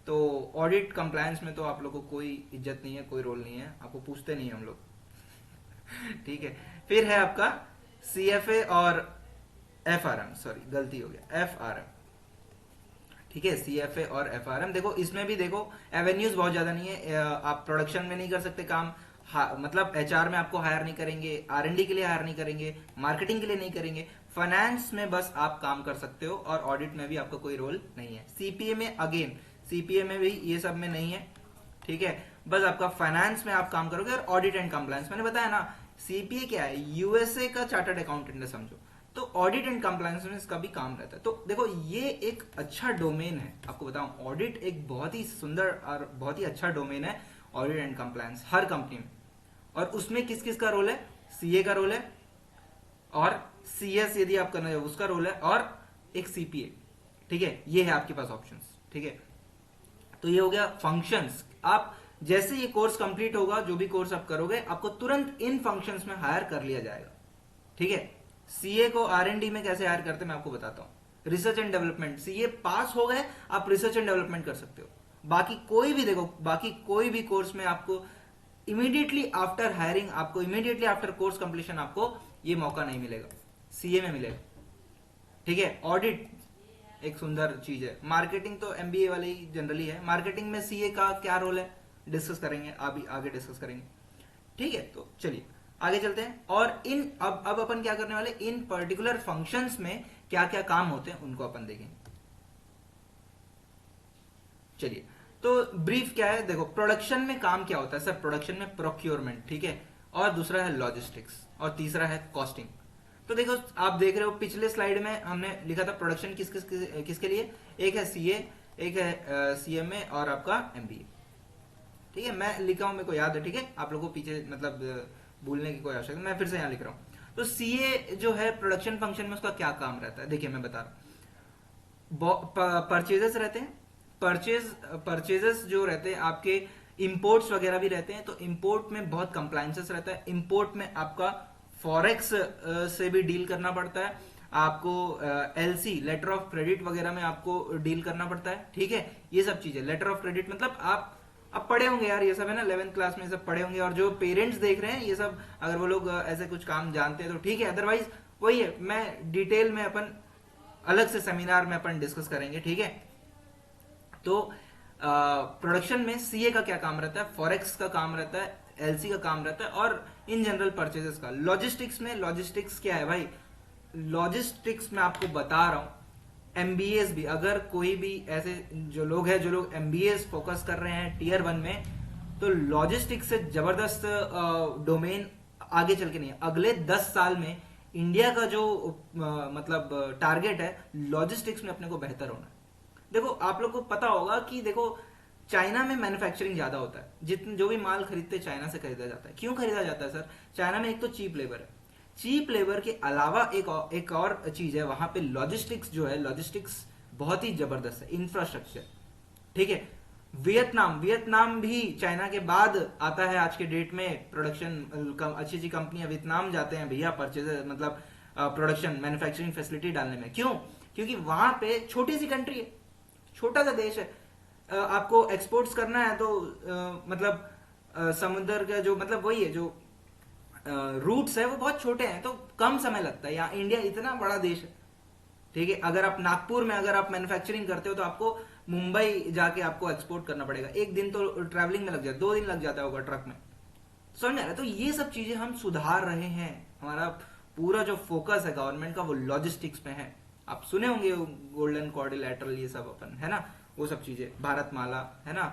तो ऑडिट कंप्लायंस में तो आप लोगों को कोई इज्जत नहीं है, कोई रोल नहीं है, आपको पूछते नहीं हम लोग। ठीक है। फिर है आपका सीएफए और एफआरएम, सॉरी गलती हो गया, एफआरएम। ठीक है, सीएफए और एफआरएम देखो इसमें भी देखो एवेन्यूज बहुत ज्यादा नहीं है, आप प्रोडक्शन में नहीं कर सकते काम, मतलब एचआर में आपको हायर नहीं करेंगे, आर&डी के लिए हायर नहीं करेंगे, मार्केटिंग के लिए नहीं करेंगे, फाइनेंस में बस आप काम कर सकते हो और ऑडिट में भी आपका कोई रोल नहीं है। सीपीए में अगेन, सीपीए में भी ये सब में नहीं है। ठीक है, बस आपका फाइनेंस में आप काम करोगे और ऑडिट एंड कंप्लायंस, मैंने बताया ना सीपीए क्या है, यूएसए का चार्टर्ड अकाउंटेंट है समझो, तो ऑडिट एंड कंप्लायंस में इसका भी काम रहता है। तो देखो ये एक अच्छा डोमेन है, आपको बताऊं ऑडिट एक बहुत ही सुंदर और बहुत ही अच्छा डोमेन है, audit and compliance her company में। और उसमें किस किस का रोल है, सीए का रोल है, और सीएस यदि आप करना चाहो उसका रोल है, और एक सीपीए। ठीक है, ये है आपके पास ऑप्शंस। ठीक है, तो ये हो गया फंक्शंस। आप जैसे ये कोर्स कंप्लीट होगा, जो भी कोर्स आप करोगे, आपको तुरंत इन फंक्शंस में हायर कर लिया जाएगा। ठीक है, सीए को आर&डी में कैसे हायर करते हैं मैं आपको बताता हूं। रिसर्च एंड डेवलपमेंट, सीए पास हो गए आप रिसर्च एंड डेवलपमेंट कर सकते हो। बाकी कोई भी देखो, बाकी कोई भी कोर्स में आपको इमीडिएटली आफ्टर हायरिंग, आपको इमीडिएटली आफ्टर कोर्स कंप्लीशन आपको ये मौका नहीं मिलेगा, सीए में मिलेगा। ठीक है, ऑडिट एक सुंदर चीज है, मार्केटिंग तो एमबीए वाले ही जनरली है, मार्केटिंग में सीए का क्या रोल है डिस्कस करेंगे, अभी आगे डिस्कस करेंगे। ठीक है, तो चलिए आगे चलते हैं। और इन अब अपन क्या करने वाले, इन पर्टिकुलर फंक्शंस में क्या क्या काम होते हैं उनको अपन देखेंगे। चलिए, तो ब्रीफ क्या है, देखो प्रोडक्शन में काम क्या होता है सर, प्रोडक्शन में प्रोक्योरमेंट, ठीक है, और दूसरा है लॉजिस्टिक्स, और तीसरा है कॉस्टिंग। तो देखो आप देख रहे हो पिछले स्लाइड में हमने लिखा था प्रोडक्शन किसके लिए, एक है सीए, एक है सीएमए और आपका एमबीए। ठीक है, मैं लिखा हूं, मेरे को याद है। ठीक है, आप लोगों को पीछे मतलब भूलने की कोई आवश्यकता, मैं फिर से यहां लिख रहा हूं। तो सीए जो है प्रोडक्शन फंक्शन में उसका क्या काम रहता है, देखिए मैं बता रहा हूं। परचेजेस रहते हैं, परचेजेस जो रहते हैं आपके, इंपोर्ट्स वगैरह भी रहते हैं, तो इंपोर्ट में बहुत कंप्लायंसेस रहता है। इंपोर्ट में आपका फॉरेक्स से भी डील करना पड़ता है, आपको एलसी लेटर ऑफ क्रेडिट वगैरह में आपको डील करना पड़ता है। ठीक है, ये सब चीजें, लेटर ऑफ क्रेडिट मतलब आप पढ़े होंगे यार, ये सब है ना 11th क्लास में ये सब पढ़े होंगे, और जो पेरेंट्स देख रहे हैं ये सब अगर वो लोग ऐसे कुछ काम जानते हैं तो ठीक है, अदरवाइज वही है, मैं डिटेल में अपन अलग से सेमिनार में अपन डिस्कस करेंगे। ठीक है, तो प्रोडक्शन में सीए का क्या काम रहता है, फॉरेक्स का काम रहता है, एलसी का काम रहता है, और इन जनरल परचेजेस का। लॉजिस्टिक्स में, लॉजिस्टिक्स क्या है भाई, लॉजिस्टिक्स में आपको बता रहा हूं, एमबीएस भी, अगर कोई भी ऐसे जो लोग हैं, जो लोग एमबीएस फोकस कर रहे हैं टीयर 1 में, तो लॉजिस्टिक्स से जबरदस्त डोमेन आगे चल के नहीं है। अगले 10 साल में इंडिया का जो मतलब टारगेट है, लॉजिस्टिक्स में अपने को बेहतर होना है। देखो आप लोग को पता होगा कि देखो चाइना में मैन्युफैक्चरिंग ज्यादा होता है, जितने जो भी माल खरीदते चाइना से खरीदा जाता है। क्यों खरीदा जाता है सर, चाइना में एक तो चीप लेबर है, चीप लेबर के अलावा एक और चीज है वहां पे, लॉजिस्टिक्स जो है, लॉजिस्टिक्स बहुत ही जबरदस्त है, इंफ्रास्ट्रक्चर। ठीक है, वियतनाम भी चाइना के बाद आता है आज के डेट में, प्रोडक्शन अच्छी अच्छी कंपनियां वियतनाम जाते हैं भैया परचेज मतलब प्रोडक्शन मैन्युफैक्चरिंग फैसिलिटी डालने में। क्यों, क्योंकि वहां पे छोटी सी कंट्री है, छोटा सा देश है, आपको एक्सपोर्ट्स करना है तो मतलब समुद्र का जो मतलब वही है, जो रूट्स है वो बहुत छोटे हैं, तो कम समय लगता है। यहाँ इंडिया इतना बड़ा देश है, ठीक है, अगर आप नागपुर में अगर आप मैन्युफैक्चरिंग करते हो तो आपको मुंबई जाके आपको एक्सपोर्ट करना पड़ेगा, एक दिन तो ट्रैवलिंग में लग जाए, 2 दिन लग जाता होगा ट्रक में, समझ रहे। तो ये सब चीजें हम सुधार रहे हैं, हमारा पूरा जो फोकस है गवर्नमेंट का वो लॉजिस्टिक्स में है। आप सुने होंगे गोल्डन क्वाड्रिलैटरल, ये सब अपन है ना, वो सब चीजें, भारत माला है ना,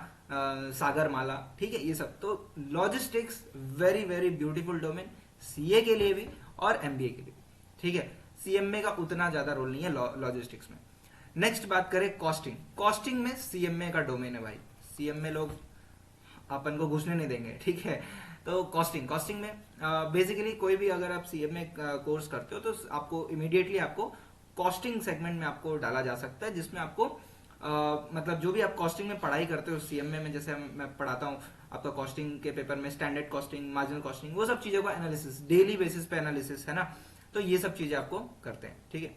सागर माला, ठीक है, ये सब। तो logistics very very beautiful domain, CA के लिए भी और एमबीए के लिए। ठीक है, सीएमए का उतना ज्यादा रोल नहीं है लॉजिस्टिक्स में। नेक्स्ट बात करें कॉस्टिंग। कॉस्टिंग में सीएमए का डोमेन है भाई, सीएमए लोग अपन को घुसने नहीं देंगे, ठीक है। तो कॉस्टिंग में बेसिकली कोई भी अगर आप सीएमए कोर्स करते हो तो आपको इमीडिएटली आपको कॉस्टिंग सेगमेंट में आपको डाला जा सकता है, जिसमें आपको मतलब जो भी आप कॉस्टिंग में पढ़ाई करते हो सीएमए में, जैसे मैं पढ़ाता हूँ आपका कॉस्टिंग के पेपर में स्टैंडर्ड कॉस्टिंग, मार्जिनल कॉस्टिंग, वो सब चीजों का एनालिसिस डेली बेसिस पे एनालिसिस है ना, तो ये सब चीजें आपको करते हैं, ठीक है।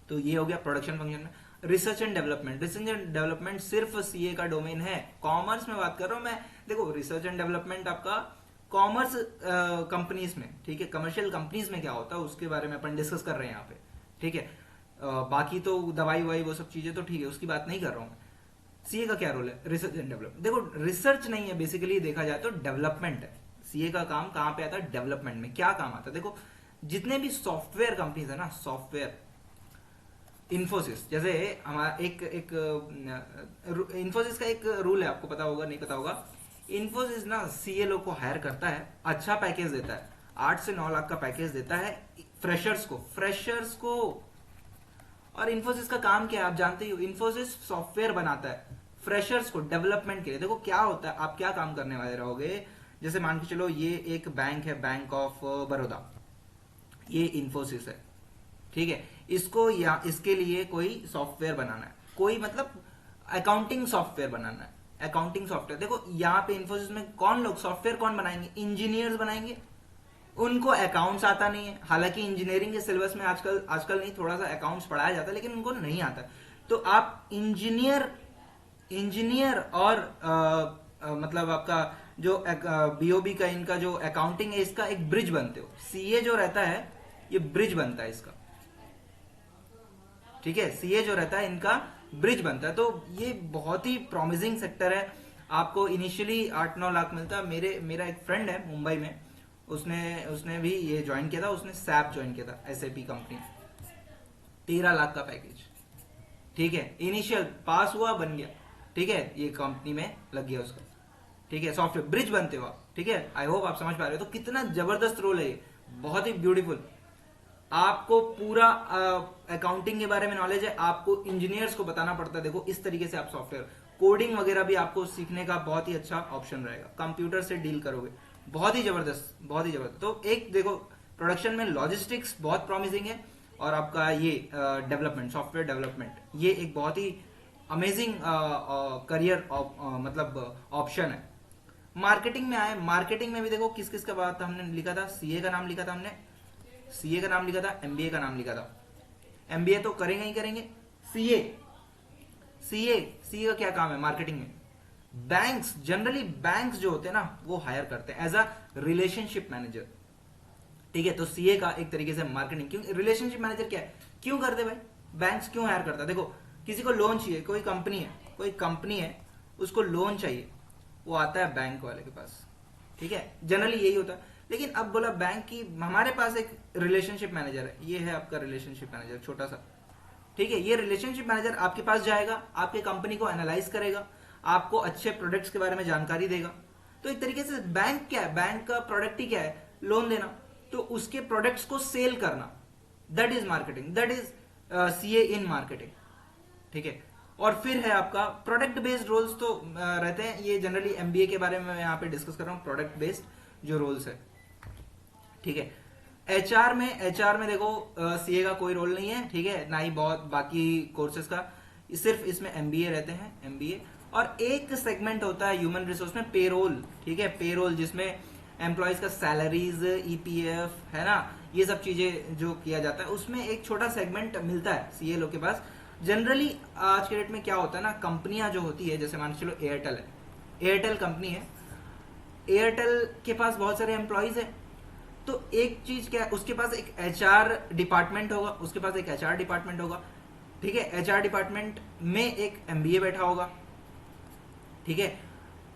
तो ये हो गया प्रोडक्शन फंक्शन में। Research and development, research and development सिर्फ सीए का डोमेन है, कॉमर्स में बात कर रहा हूं मैं। देखो रिसर्च एंड डेवलपमेंट आपका कॉमर्स कंपनीज में, ठीक है, कमर्शियल कंपनीज में क्या होता है उसके बारे में अपन डिस्कस कर रहे हैं यहाँ पे, ठीक है। बाकी तो दवाई वाई वो सब चीजें तो ठीक है, उसकी बात नहीं कर रहा हूं मैं। सीए का क्या रोल है, रिसर्च एंड डेवलपमेंट। देखो रिसर्च नहीं है, बेसिकली देखा जाए तो डेवलपमेंट है। सीए का काम कहां पे आता है, डेवलपमेंट में। क्या काम आता है, देखो जितने भी सॉफ्टवेयर कंपनीज है ना, सॉफ्टवेयर, इन्फोसिस जैसे हमारा एक इन्फोसिस का एक रूल है, आपको पता होगा नहीं पता होगा। इन्फोसिस ना सीए लोग को हायर करता है, अच्छा पैकेज देता है, 8 से 9 लाख का पैकेज देता है फ्रेशर्स को। और इन्फोसिस का काम क्या है आप जानते ही हो, इन्फोसिस सॉफ्टवेयर बनाता है फ्रेशर्स को डेवलपमेंट के लिए। देखो क्या होता है, आप क्या काम करने वाले रहोगे, जैसे मान के चलो ये एक बैंक है, बैंक ऑफ बड़ौदा, ये इन्फोसिस है, ठीक है। इसको या इसके लिए कोई सॉफ्टवेयर बनाना है, कोई मतलब अकाउंटिंग सॉफ्टवेयर बनाना है, अकाउंटिंग सॉफ्टवेयर। देखो यहाँ पे इन्फोसिस में कौन लोग सॉफ्टवेयर कौन बनाएंगे, इंजीनियर्स बनाएंगे। उनको अकाउंट्स आता नहीं है, हालांकि इंजीनियरिंग के सिलेबस में आजकल नहीं, थोड़ा सा अकाउंट्स पढ़ाया जाता है, लेकिन उनको नहीं आता। तो आप इंजीनियर और मतलब आपका जो बीओबी का इनका जो अकाउंटिंग है, इसका एक ब्रिज बनते हो। सीए जो रहता है ये ब्रिज बनता है इसका, ठीक है। सीए जो रहता है इनका ब्रिज बनता है। तो ये बहुत ही प्रॉमिसिंग सेक्टर है। आपको इनिशियली 8-9 लाख मिलता है। मेरा एक फ्रेंड है मुंबई में, उसने भी ये ज्वाइन किया था, उसने सैप ज्वाइन किया था, एसएपी कंपनी, 13 लाख का पैकेज, ठीक है। इनिशियल पास हुआ, बन गया, ठीक है, ये कंपनी में लग गया उसका, ठीक है। सॉफ्टवेयर ब्रिज बनते हो आप, ठीक है। आई होप आप समझ पा रहे हो। तो कितना जबरदस्त रोल है ये, बहुत ही ब्यूटीफुल। आपको पूरा अकाउंटिंग के बारे में नॉलेज है, आपको इंजीनियर्स को बताना पड़ता है, देखो इस तरीके से आप सॉफ्टवेयर कोडिंग वगैरह भी आपको सीखने का बहुत ही अच्छा ऑप्शन रहेगा। कंप्यूटर से डील करोगे, बहुत ही जबरदस्त, बहुत ही जबरदस्त। तो एक देखो प्रोडक्शन में लॉजिस्टिक्स बहुत प्रॉमिसिंग है, और आपका ये डेवलपमेंट, सॉफ्टवेयर डेवलपमेंट, ये एक बहुत ही अमेजिंग करियर मतलब ऑप्शन है। मार्केटिंग में आए, मार्केटिंग में भी देखो किस किस का बात हमने लिखा था, सीए का नाम लिखा था हमने, सीए का नाम लिखा था, एमबीए का नाम लिखा था। एमबीए तो करेंगे ही करेंगे। सीए सीए सीए का क्या काम है मार्केटिंग में, बैंक्स, जनरली बैंक्स जो होते हैं ना वो हायर करते हैं एज अ रिलेशनशिप मैनेजर, ठीक है। तो सीए का एक तरीके से मार्केटिंग, क्यों रिलेशनशिप मैनेजर क्या है, क्यों करते भाई बैंक्स क्यों हायर करता है। देखो किसी को लोन चाहिए, कोई कंपनी है उसको लोन चाहिए, वो आता है बैंक वाले के पास, ठीक है, जनरली यही होता है। लेकिन अब बोला बैंक की हमारे पास एक रिलेशनशिप मैनेजर है, ये है आपका रिलेशनशिप मैनेजर छोटा सा, ठीक है। ये रिलेशनशिप मैनेजर आपके पास जाएगा, आपके कंपनी को एनालाइज करेगा, आपको अच्छे प्रोडक्ट्स के बारे में जानकारी देगा। तो एक तरीके से बैंक क्या है, बैंक का प्रोडक्ट ही क्या है, लोन देना। तो उसके प्रोडक्ट्स को सेल करना, that is marketing, that is CA in marketing, ठीक है। और फिर है आपका प्रोडक्ट बेस्ड रोल्स, तो रहते हैं ये जनरली एमबीए के बारे में मैं यहाँ पे डिस्कस कर रहा हूँ, प्रोडक्ट बेस्ड जो रोल्स है, ठीक है। एचआर में देखो सीए का कोई रोल नहीं है, ठीक है, ना ही बहुत बाकी कोर्सेज का, सिर्फ इसमें एमबीए रहते हैं, एमबीए। और एक सेगमेंट होता है ह्यूमन रिसोर्स में, पेरोल, ठीक है, पेरोल, जिसमें एम्प्लॉयज का सैलरीज, ईपीएफ है ना, ये सब चीजें जो किया जाता है, उसमें एक छोटा सेगमेंट मिलता है सीए लोग के पास। जनरली आज के डेट में क्या होता है ना, कंपनियां जो होती है, जैसे मान के चलो एयरटेल है, एयरटेल कंपनी है, एयरटेल के पास बहुत सारे एम्प्लॉयज है। तो एक चीज क्या है, उसके पास एक एचआर डिपार्टमेंट होगा, ठीक है। एचआर डिपार्टमेंट में एक एमबीए बैठा होगा, ठीक है।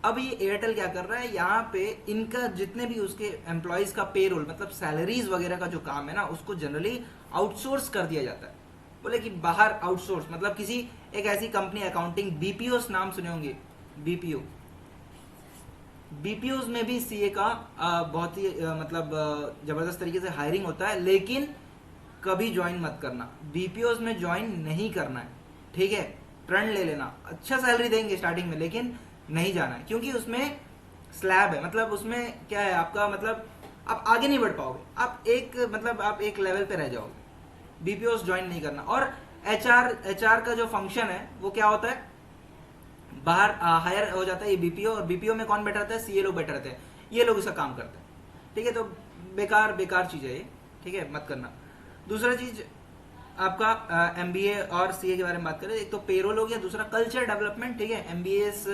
अब ये एयरटेल क्या कर रहा है, यहाँ पे इनका जितने भी उसके एम्प्लॉयज का पेरोल, मतलब सैलरीज वगैरह का जो काम है ना, उसको जनरली आउटसोर्स कर दिया जाता है। बोले कि बाहर आउटसोर्स, मतलब किसी एक ऐसी कंपनी, अकाउंटिंग, बीपीओ नाम सुने होंगे, बीपीओ में भी सीए का बहुत ही मतलब जबरदस्त तरीके से हायरिंग होता है। लेकिन कभी ज्वाइन मत करना, बीपीओज में ज्वाइन नहीं करना है, ठीक है। प्रण ले लेना, अच्छा सैलरी देंगे स्टार्टिंग में, लेकिन नहीं जाना है, क्योंकि उसमें स्लैब है, मतलब उसमें क्या है आपका, मतलब आप आगे नहीं बढ़ पाओगे, आप एक लेवल पे रह जाओगे। बीपीओज ज्वाइन नहीं करना। और एचआर का जो फंक्शन है वो क्या होता है, बाहर हायर हो जाता है ये बीपीओ, और बीपीओ में कौन बैठा रहता है, सीए लोग बैठे रहते हैं, ये लोग इसका काम करते हैं, ठीक है। तो बेकार बेकार चीज है ये, ठीक है, मत करना। दूसरा चीज आपका एमबीए और सीए के बारे में बात करें, एक तो पेरोल हो गया, दूसरा कल्चर डेवलपमेंट, ठीक है। एमबीएस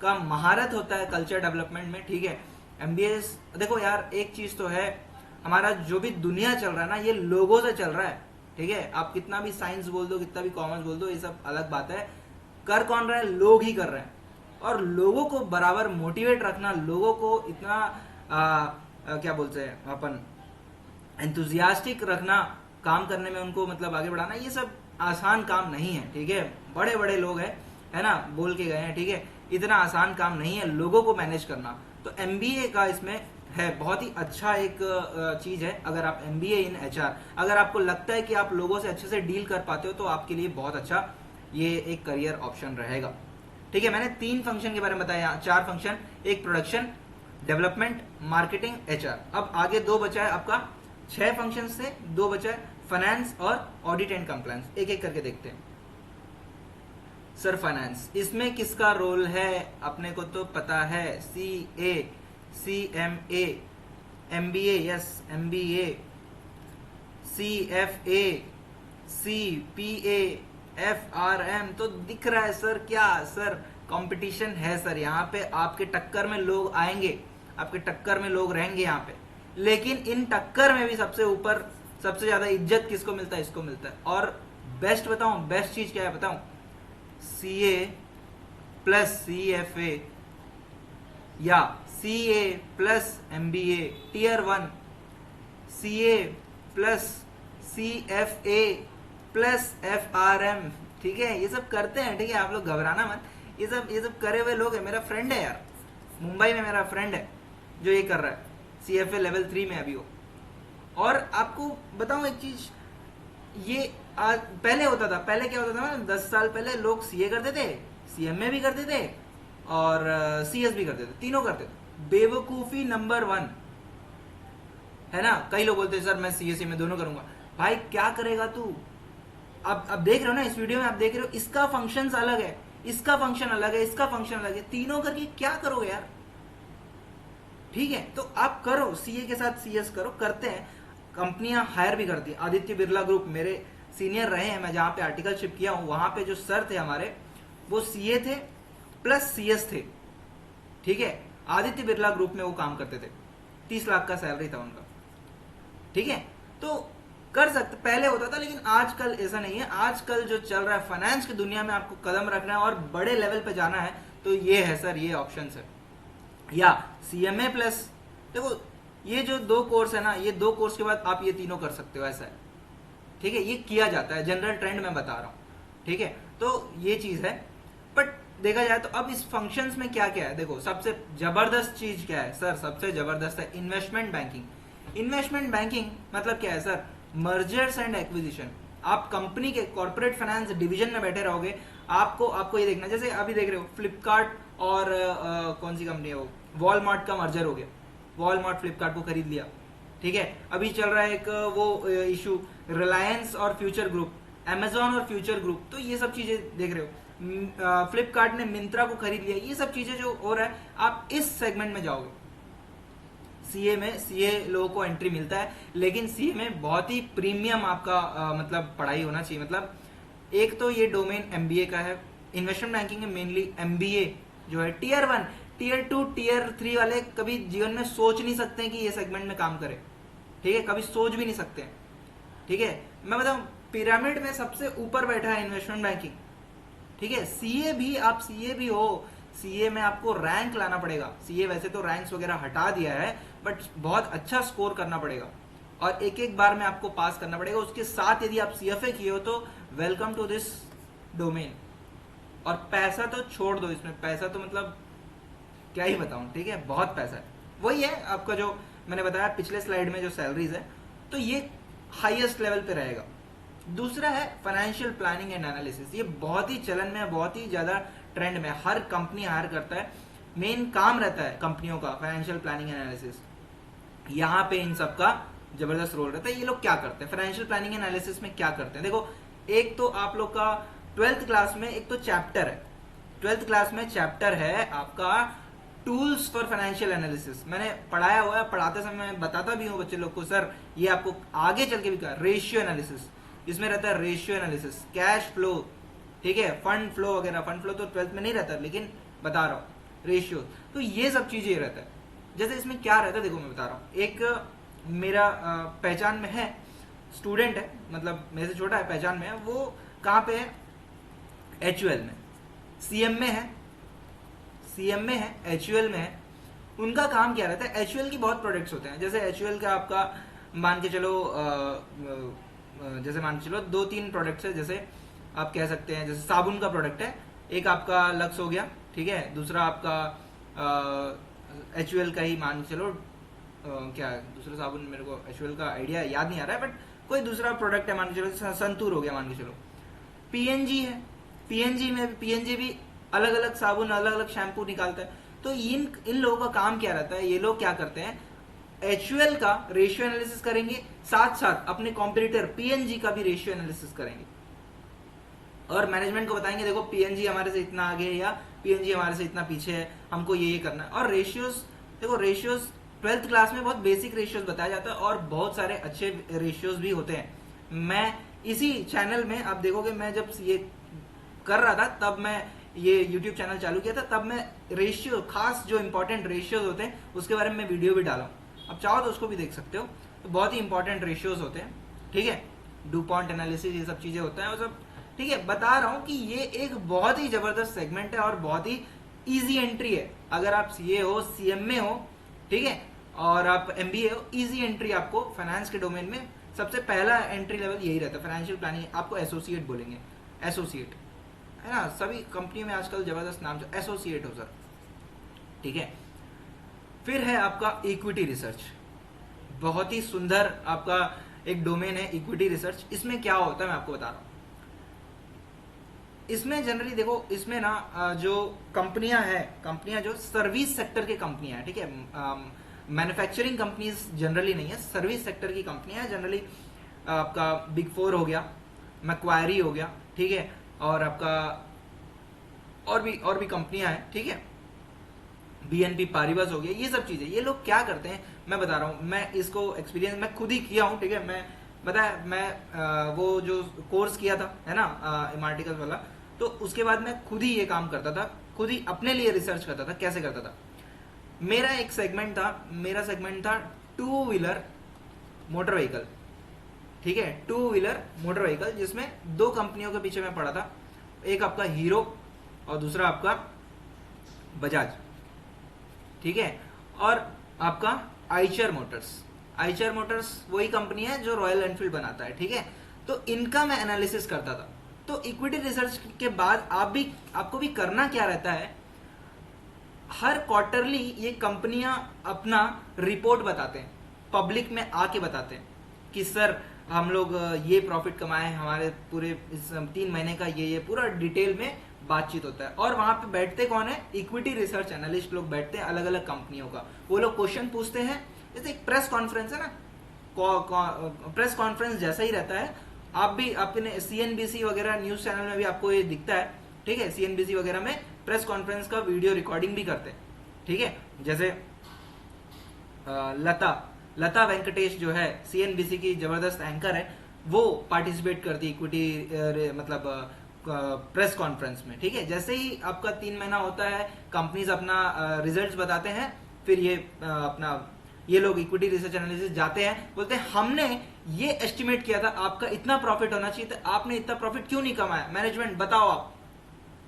का महारत होता है कल्चर डेवलपमेंट में, ठीक है। एमबीएस देखो यार, एक चीज तो है, हमारा जो भी दुनिया चल रहा है ना, ये लोगों से चल रहा है, ठीक है। आप कितना भी साइंस बोल दो, कितना भी कॉमर्स बोल दो, ये सब अलग बात है, कर कौन रहा है, लोग ही कर रहे हैं। और लोगों को बराबर मोटिवेट रखना, लोगों को इतना क्या बोलते हैं अपन, एंथुजियास्टिक रखना, काम करने में उनको मतलब आगे बढ़ाना, ये सब आसान काम नहीं है, ठीक है। बड़े बड़े लोग हैं, है ना, बोल के गए हैं, ठीक है। इतना आसान काम नहीं है लोगों को मैनेज करना। तो एमबीए का इसमें है, बहुत ही अच्छा एक चीज है। अगर आप एमबीए इन एचआर, अगर आपको लगता है कि आप लोगों से अच्छे से डील कर पाते हो, तो आपके लिए बहुत अच्छा ये एक करियर ऑप्शन रहेगा, ठीक है। मैंने 3 फंक्शन के बारे में बताया, 4 फंक्शन, एक प्रोडक्शन, डेवलपमेंट, मार्केटिंग, एचआर। अब आगे 2 बचा है आपका, 6 फंक्शन से 2 बचा है, फाइनेंस और ऑडिट एंड कंप्लायंस। एक एक करके देखते हैं। सर फाइनेंस, इसमें किसका रोल है अपने को तो पता है, CA, CMA, MBA, yes MBA, CFA, CPA, FRM, तो दिख रहा है सर। क्या सर, कंपटीशन है सर, यहाँ पे आपके टक्कर में लोग आएंगे, आपके टक्कर में लोग रहेंगे यहाँ पे, लेकिन इन टक्कर में भी सबसे ऊपर, सबसे ज्यादा इज्जत किसको मिलता है, इसको मिलता है। और बेस्ट बताऊं, बेस्ट चीज क्या है बताऊं, सीए प्लस सीएफए या CA plus MBA tier 1, CA plus CFA plus FRM, ठीक है। ये सब करते हैं, ठीक है, आप लोग घबराना मत, ये सब करे हुए लोग हैं। मेरा फ्रेंड है यार, मुंबई में मेरा फ्रेंड है जो ये कर रहा है, सीएफए लेवल 3 में अभी वो। और आपको बताऊं एक चीज, ये पहले होता था, पहले क्या होता था ना, 10 साल पहले लोग सीए करते थे, सीएमए भी करते थे, और सीएस भी करते थे, तीनों करते थे। बेवकूफी नंबर 1 है ना। कई लोग बोलते हैं सर मैं सीएससी में दोनों करूंगा, भाई क्या करेगा तू। अब देख रहे हो ना, इस वीडियो में आप देख रहे हो, इसका फंक्शन अलग है, इसका फंक्शन अलग है, इसका फंक्शन अलग है, तीनों करके क्या करोगे यार, ठीक है। तो आप करो, सीए के साथ सीएस करो, करते हैं, कंपनियां हायर भी करती है। आदित्य बिरला ग्रुप मेरे सीनियर रहे हैं, मैं जहां पे आर्टिकलशिप किया हूं, वहां पे जो सर थे हमारे, वो सीए थे प्लस सीएस थे, ठीक है। आदित्य बिरला ग्रुप में वो काम करते थे, 30 लाख का सैलरी था उनका, ठीक है। तो कर सकते, पहले होता था, लेकिन आजकल ऐसा नहीं है। आजकल जो चल रहा है, फाइनेंस की दुनिया में आपको कदम रखना है और बड़े लेवल पे जाना है, तो ये है सर, ये ऑप्शन है। या सीएमए प्लस, देखो ये जो 2 कोर्स है ना, ये 2 कोर्स के बाद आप ये तीनों कर सकते हो, ऐसा है, ठीक है। ये किया जाता है, जनरल ट्रेंड मैं बता रहा हूं, ठीक है। तो ये चीज है, बट देखा जाए तो अब इस फंक्शंस में क्या क्या है, देखो सबसे जबरदस्त चीज क्या है सर, सबसे जबरदस्त है इन्वेस्टमेंट बैंकिंग। इन्वेस्टमेंट बैंकिंग मतलब क्या है सर, मर्जर्स एंड एक्विजिशन। आप कंपनी के कॉर्पोरेट फाइनेंस डिवीजन में बैठे रहोगे, आपको ये देखना, जैसे अभी देख रहे हो फ्लिपकार्ट और कौन सी कंपनी है वो, वॉलमार्ट का मर्जर हो गया, वॉलमार्ट फ्लिपकार्ट को खरीद लिया, ठीक है। अभी चल रहा है एक वो इशू, रिलायंस और फ्यूचर ग्रुप, अमेजॉन और फ्यूचर ग्रुप, तो ये सब चीजें देख रहे हो। फ्लिपकार्ट ने मिंत्रा को खरीद लिया, ये सब चीजें जो हो रहा है, आप इस सेगमेंट में जाओगे। सीए में, सीए लोगों को एंट्री मिलता है, लेकिन सीए में बहुत ही प्रीमियम आपका मतलब पढ़ाई होना चाहिए। मतलब एक तो ये डोमेन एमबीए का है, इन्वेस्टमेंट बैंकिंग में मेनली एमबीए जो है टियर 1, टियर 2, टियर 3 वाले कभी जीवन में सोच नहीं सकते कि ये सेगमेंट में काम करे, ठीक है, कभी सोच भी नहीं सकते, ठीक है। मैं बताऊं, पिरामिड में सबसे ऊपर बैठा है इन्वेस्टमेंट बैंकिंग, ठीक है। सीए भी, आप सीए भी हो, सीए में आपको रैंक लाना पड़ेगा। सीए वैसे तो रैंक्स वगैरह हटा दिया है, बट बहुत अच्छा स्कोर करना पड़ेगा और एक एक बार में आपको पास करना पड़ेगा। उसके साथ यदि आप सीएफए किए हो तो वेलकम टू दिस डोमेन। और पैसा तो छोड़ दो, इसमें पैसा तो मतलब क्या ही बताऊं, ठीक है, बहुत पैसा है। वही है आपका जो मैंने बताया पिछले स्लाइड में जो सैलरीज है, तो ये हाईएस्ट लेवल पे रहेगा। दूसरा है फाइनेंशियल प्लानिंग एंड एनालिसिस, ये बहुत ही चलन में है, बहुत ही ज्यादा ट्रेंड में, हर कंपनी हायर करता है, मेन काम रहता है कंपनियों का फाइनेंशियल प्लानिंग एंड एनालिसिस। यहाँ पे इन सब का जबरदस्त रोल रहता है। ये लोग क्या करते हैं फाइनेंशियल प्लानिंग एनालिसिस में, क्या करते हैं देखो, एक तो आप लोग का 12th क्लास में एक तो चैप्टर है, 12th क्लास में चैप्टर है आपका टूल्स फॉर फाइनेंशियल एनालिसिस। मैंने पढ़ाया हुआ है, पढ़ाते समय मैं बताता भी हूँ बच्चे लोग को, सर ये आपको आगे चल के भी कहा। रेशियो एनालिसिस इसमें रहता है, रेशियो एनालिसिस, कैश फ्लो, ठीक है, फंड फ्लो वगैरह। फंड फ्लो तो 12th में नहीं रहता, लेकिन बता रहा हूँ रेशियो। तो ये सब चीजें रहता है। जैसे इसमें क्या रहता है देखो, मैं बता रहा हूँ, एक मेरा पहचान में है स्टूडेंट है, मतलब मेरे से छोटा है, पहचान में है, वो कहाँ पे है, एचयूएल में, सीएम में है, सीएम में है, एचयूएल में है। उनका काम क्या रहता है, एचयूएल की बहुत प्रोडक्ट्स होते हैं। जैसे एचयूएल का आपका मान के चलो जैसे मान के चलो 2-3 प्रोडक्ट्स है। जैसे आप कह सकते हैं, जैसे साबुन का प्रोडक्ट है, एक आपका लक्स हो गया, ठीक है, दूसरा आपका एचयूएल का ही मान के चलो क्या दूसरा साबुन, मेरे को एचयूएल का आइडिया याद नहीं आ रहा है, बट कोई दूसरा प्रोडक्ट है, मान के चलो संतूर हो गया, मान के चलो। पीएनजी है, पीएनजी भी अलग अलग साबुन, अलग अलग शैम्पू निकालता है। तो इन लोगों का काम क्या रहता है, ये लोग क्या करते हैं, एचयूएल का रेशियो एनालिसिस करेंगे, साथ साथ अपने कॉम्पिटिटर पीएनजी का भी रेशियो एनालिसिस करेंगे, और मैनेजमेंट को बताएंगे देखो पीएनजी हमारे से इतना आगे है या पीएनजी हमारे से इतना पीछे है, हमको ये करना है। और रेशियोज देखो, रेशियोज 12th क्लास में बहुत बेसिक रेशियोज बताया जाता है, और बहुत सारे अच्छे रेशियोज भी होते हैं। मैं इसी चैनल में आप देखोगे, मैं जब ये कर रहा था तब मैं ये YouTube चैनल चालू किया था, तब मैं रेशियो, खास जो इंपॉर्टेंट रेशियोज होते हैं उसके बारे में मैं वीडियो भी डाला हूँ, अब चाहो तो उसको भी देख सकते हो। तो बहुत ही इंपॉर्टेंट रेशियोज होते हैं, ठीक है, डुपॉन्ट एनालिसिस, ये सब चीजें होता है और सब, ठीक है। बता रहा हूँ कि ये एक बहुत ही जबरदस्त सेगमेंट है और बहुत ही इजी एंट्री है। अगर आप सीए हो, सीएमए हो, ठीक है, और आप एमबीए हो, इजी एंट्री आपको फाइनेंस के डोमेन में सबसे पहला एंट्री लेवल यही रहता है, फाइनेंशियल प्लानिंग। आपको एसोसिएट बोलेंगे, एसोसिएट है ना, सभी कंपनी में आजकल जबरदस्त नाम, एसोसिएट हो सर, ठीक है। फिर है आपका इक्विटी रिसर्च, बहुत ही सुंदर आपका एक डोमेन है इक्विटी रिसर्च। इसमें क्या होता है मैं आपको बता रहा हूँ। इसमें जनरली देखो, इसमें ना जो कंपनियां जो सर्विस सेक्टर की कंपनियां हैं, ठीक है, मैन्युफैक्चरिंग कंपनीज जनरली नहीं है, सर्विस सेक्टर की कंपनियां हैं जनरली। आपका बिग 4 हो गया, मैक्वायरी हो गया, ठीक है, और आपका और भी कंपनियां हैं, ठीक है, बीएनपी पारिबस हो गया, ये सब चीजें। ये लोग क्या करते हैं मैं बता रहा हूँ, मैं इसको एक्सपीरियंस मैं खुद ही किया हूँ, ठीक है। मैं बताया, मैं वो जो कोर्स किया था है ना इमार्टिकल वाला, तो उसके बाद मैं खुद ही ये काम करता था, खुद ही अपने लिए रिसर्च करता था। कैसे करता था, मेरा एक सेगमेंट था 2 व्हीलर मोटर व्हीकल, ठीक है, 2 व्हीलर मोटर व्हीकल, जिसमें 2 कंपनियों के पीछे मैं पड़ा था, एक आपका हीरो और दूसरा आपका बजाज, ठीक है, और आपका आइचर मोटर्स वही कंपनी है जो रॉयल एनफील्ड बनाता है, ठीक है। तो इनका मैं एनालिसिस करता था। तो इक्विटी रिसर्च के बाद आपको भी करना क्या रहता है, हर क्वार्टरली ये कंपनियां अपना रिपोर्ट बताते हैं, पब्लिक में आके बताते हैं कि सर हम लोग ये प्रॉफिट कमाए, हमारे पूरे इस 3 महीने का ये पूरा डिटेल में बातचीत होता है। और वहां पे बैठते कौन है, इक्विटी रिसर्च एनालिस्ट लोग बैठते हैं, अलग अलग कंपनियों का। वो लोग क्वेश्चन पूछते हैं, जैसे एक प्रेस कॉन्फ्रेंस है ना, प्रेस कॉन्फ्रेंस जैसा ही रहता है। आप भी अपने सीएनबीसी वगैरह न्यूज चैनल में भी आपको ये दिखता है, ठीक है, सीएनबीसी वगैरह में प्रेस कॉन्फ्रेंस का वीडियो रिकॉर्डिंग भी करते हैं, ठीक है। जैसे लता वेंकटेश जो है सीएनबीसी की जबरदस्त एंकर है, वो पार्टिसिपेट करती है इक्विटी मतलब प्रेस कॉन्फ्रेंस में, ठीक है। जैसे ही आपका 3 महीना होता है, कंपनीज अपना रिजल्ट्स बताते हैं, फिर ये लोग इक्विटी रिसर्च एनालिसिस जाते हैं, बोलते हैं हमने ये एस्टिमेट किया था आपका इतना प्रॉफिट होना चाहिए था, आपने इतना प्रॉफिट क्यों नहीं कमाया, मैनेजमेंट बताओ आप,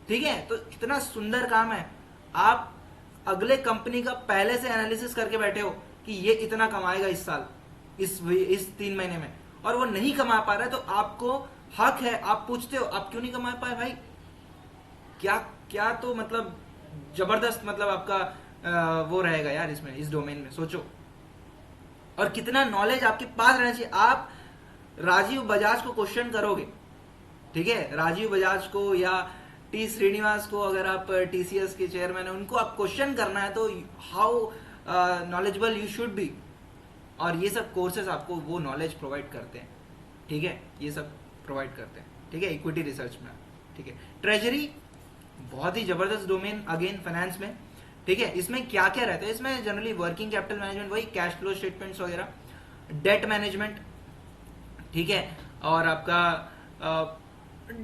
ठीक है। तो कितना सुंदर काम है, आप अगले कंपनी का पहले से एनालिसिस करके बैठे हो कि ये इतना कमाएगा इस साल, इस 3 महीने में, और वो नहीं कमा पा रहा है, तो आपको हक है, आप पूछते हो आप क्यों नहीं कमा पाए भाई, क्या तो मतलब जबरदस्त, मतलब आपका वो रहेगा यार इसमें, इस डोमेन में सोचो, और कितना नॉलेज आपके पास रहना चाहिए। आप राजीव बजाज को क्वेश्चन करोगे, ठीक है, राजीव बजाज को या टी श्रीनिवास को, अगर आप टीसीएस के चेयरमैन है, उनको आप क्वेश्चन करना है तो how knowledgeable you should be. और ये सब कोर्सेज आपको वो नॉलेज प्रोवाइड करते हैं, ठीक है, ये सब प्रोवाइड करते हैं, ठीक है, इक्विटी रिसर्च में, ठीक है। ट्रेजरी बहुत ही जबरदस्त डोमेन अगेन फाइनेंस में, ठीक है। इसमें क्या क्या रहता है, इसमें जनरली वर्किंग कैपिटल मैनेजमेंट, वही कैश फ्लो स्टेटमेंट्स वगैरह, डेट मैनेजमेंट, ठीक है, और आपका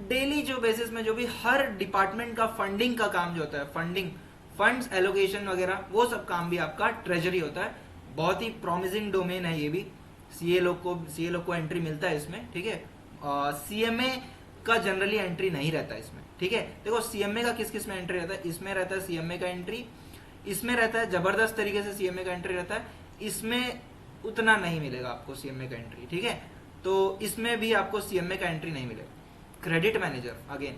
डेली जो बेसिस में जो भी हर डिपार्टमेंट का फंडिंग का काम जो होता है, फंडिंग, फंड्स एलोकेशन वगैरह, वो सब काम भी आपका ट्रेजरी होता है। बहुत ही प्रॉमिसिंग डोमेन है ये भी, सीए लोग को एंट्री मिलता है इसमें, ठीक है। सीएमए का जनरली एंट्री नहीं रहता इसमें, ठीक है। देखो सीएमए का किस किस में एंट्री रहता है, इसमें रहता है सीएमए का एंट्री, इसमें रहता है जबरदस्त तरीके से सीएमए का एंट्री रहता है, इसमें उतना नहीं मिलेगा आपको सीएमए का एंट्री, ठीक है। तो इसमें भी आपको सीएमए का एंट्री नहीं मिलेगा। क्रेडिट मैनेजर अगेन,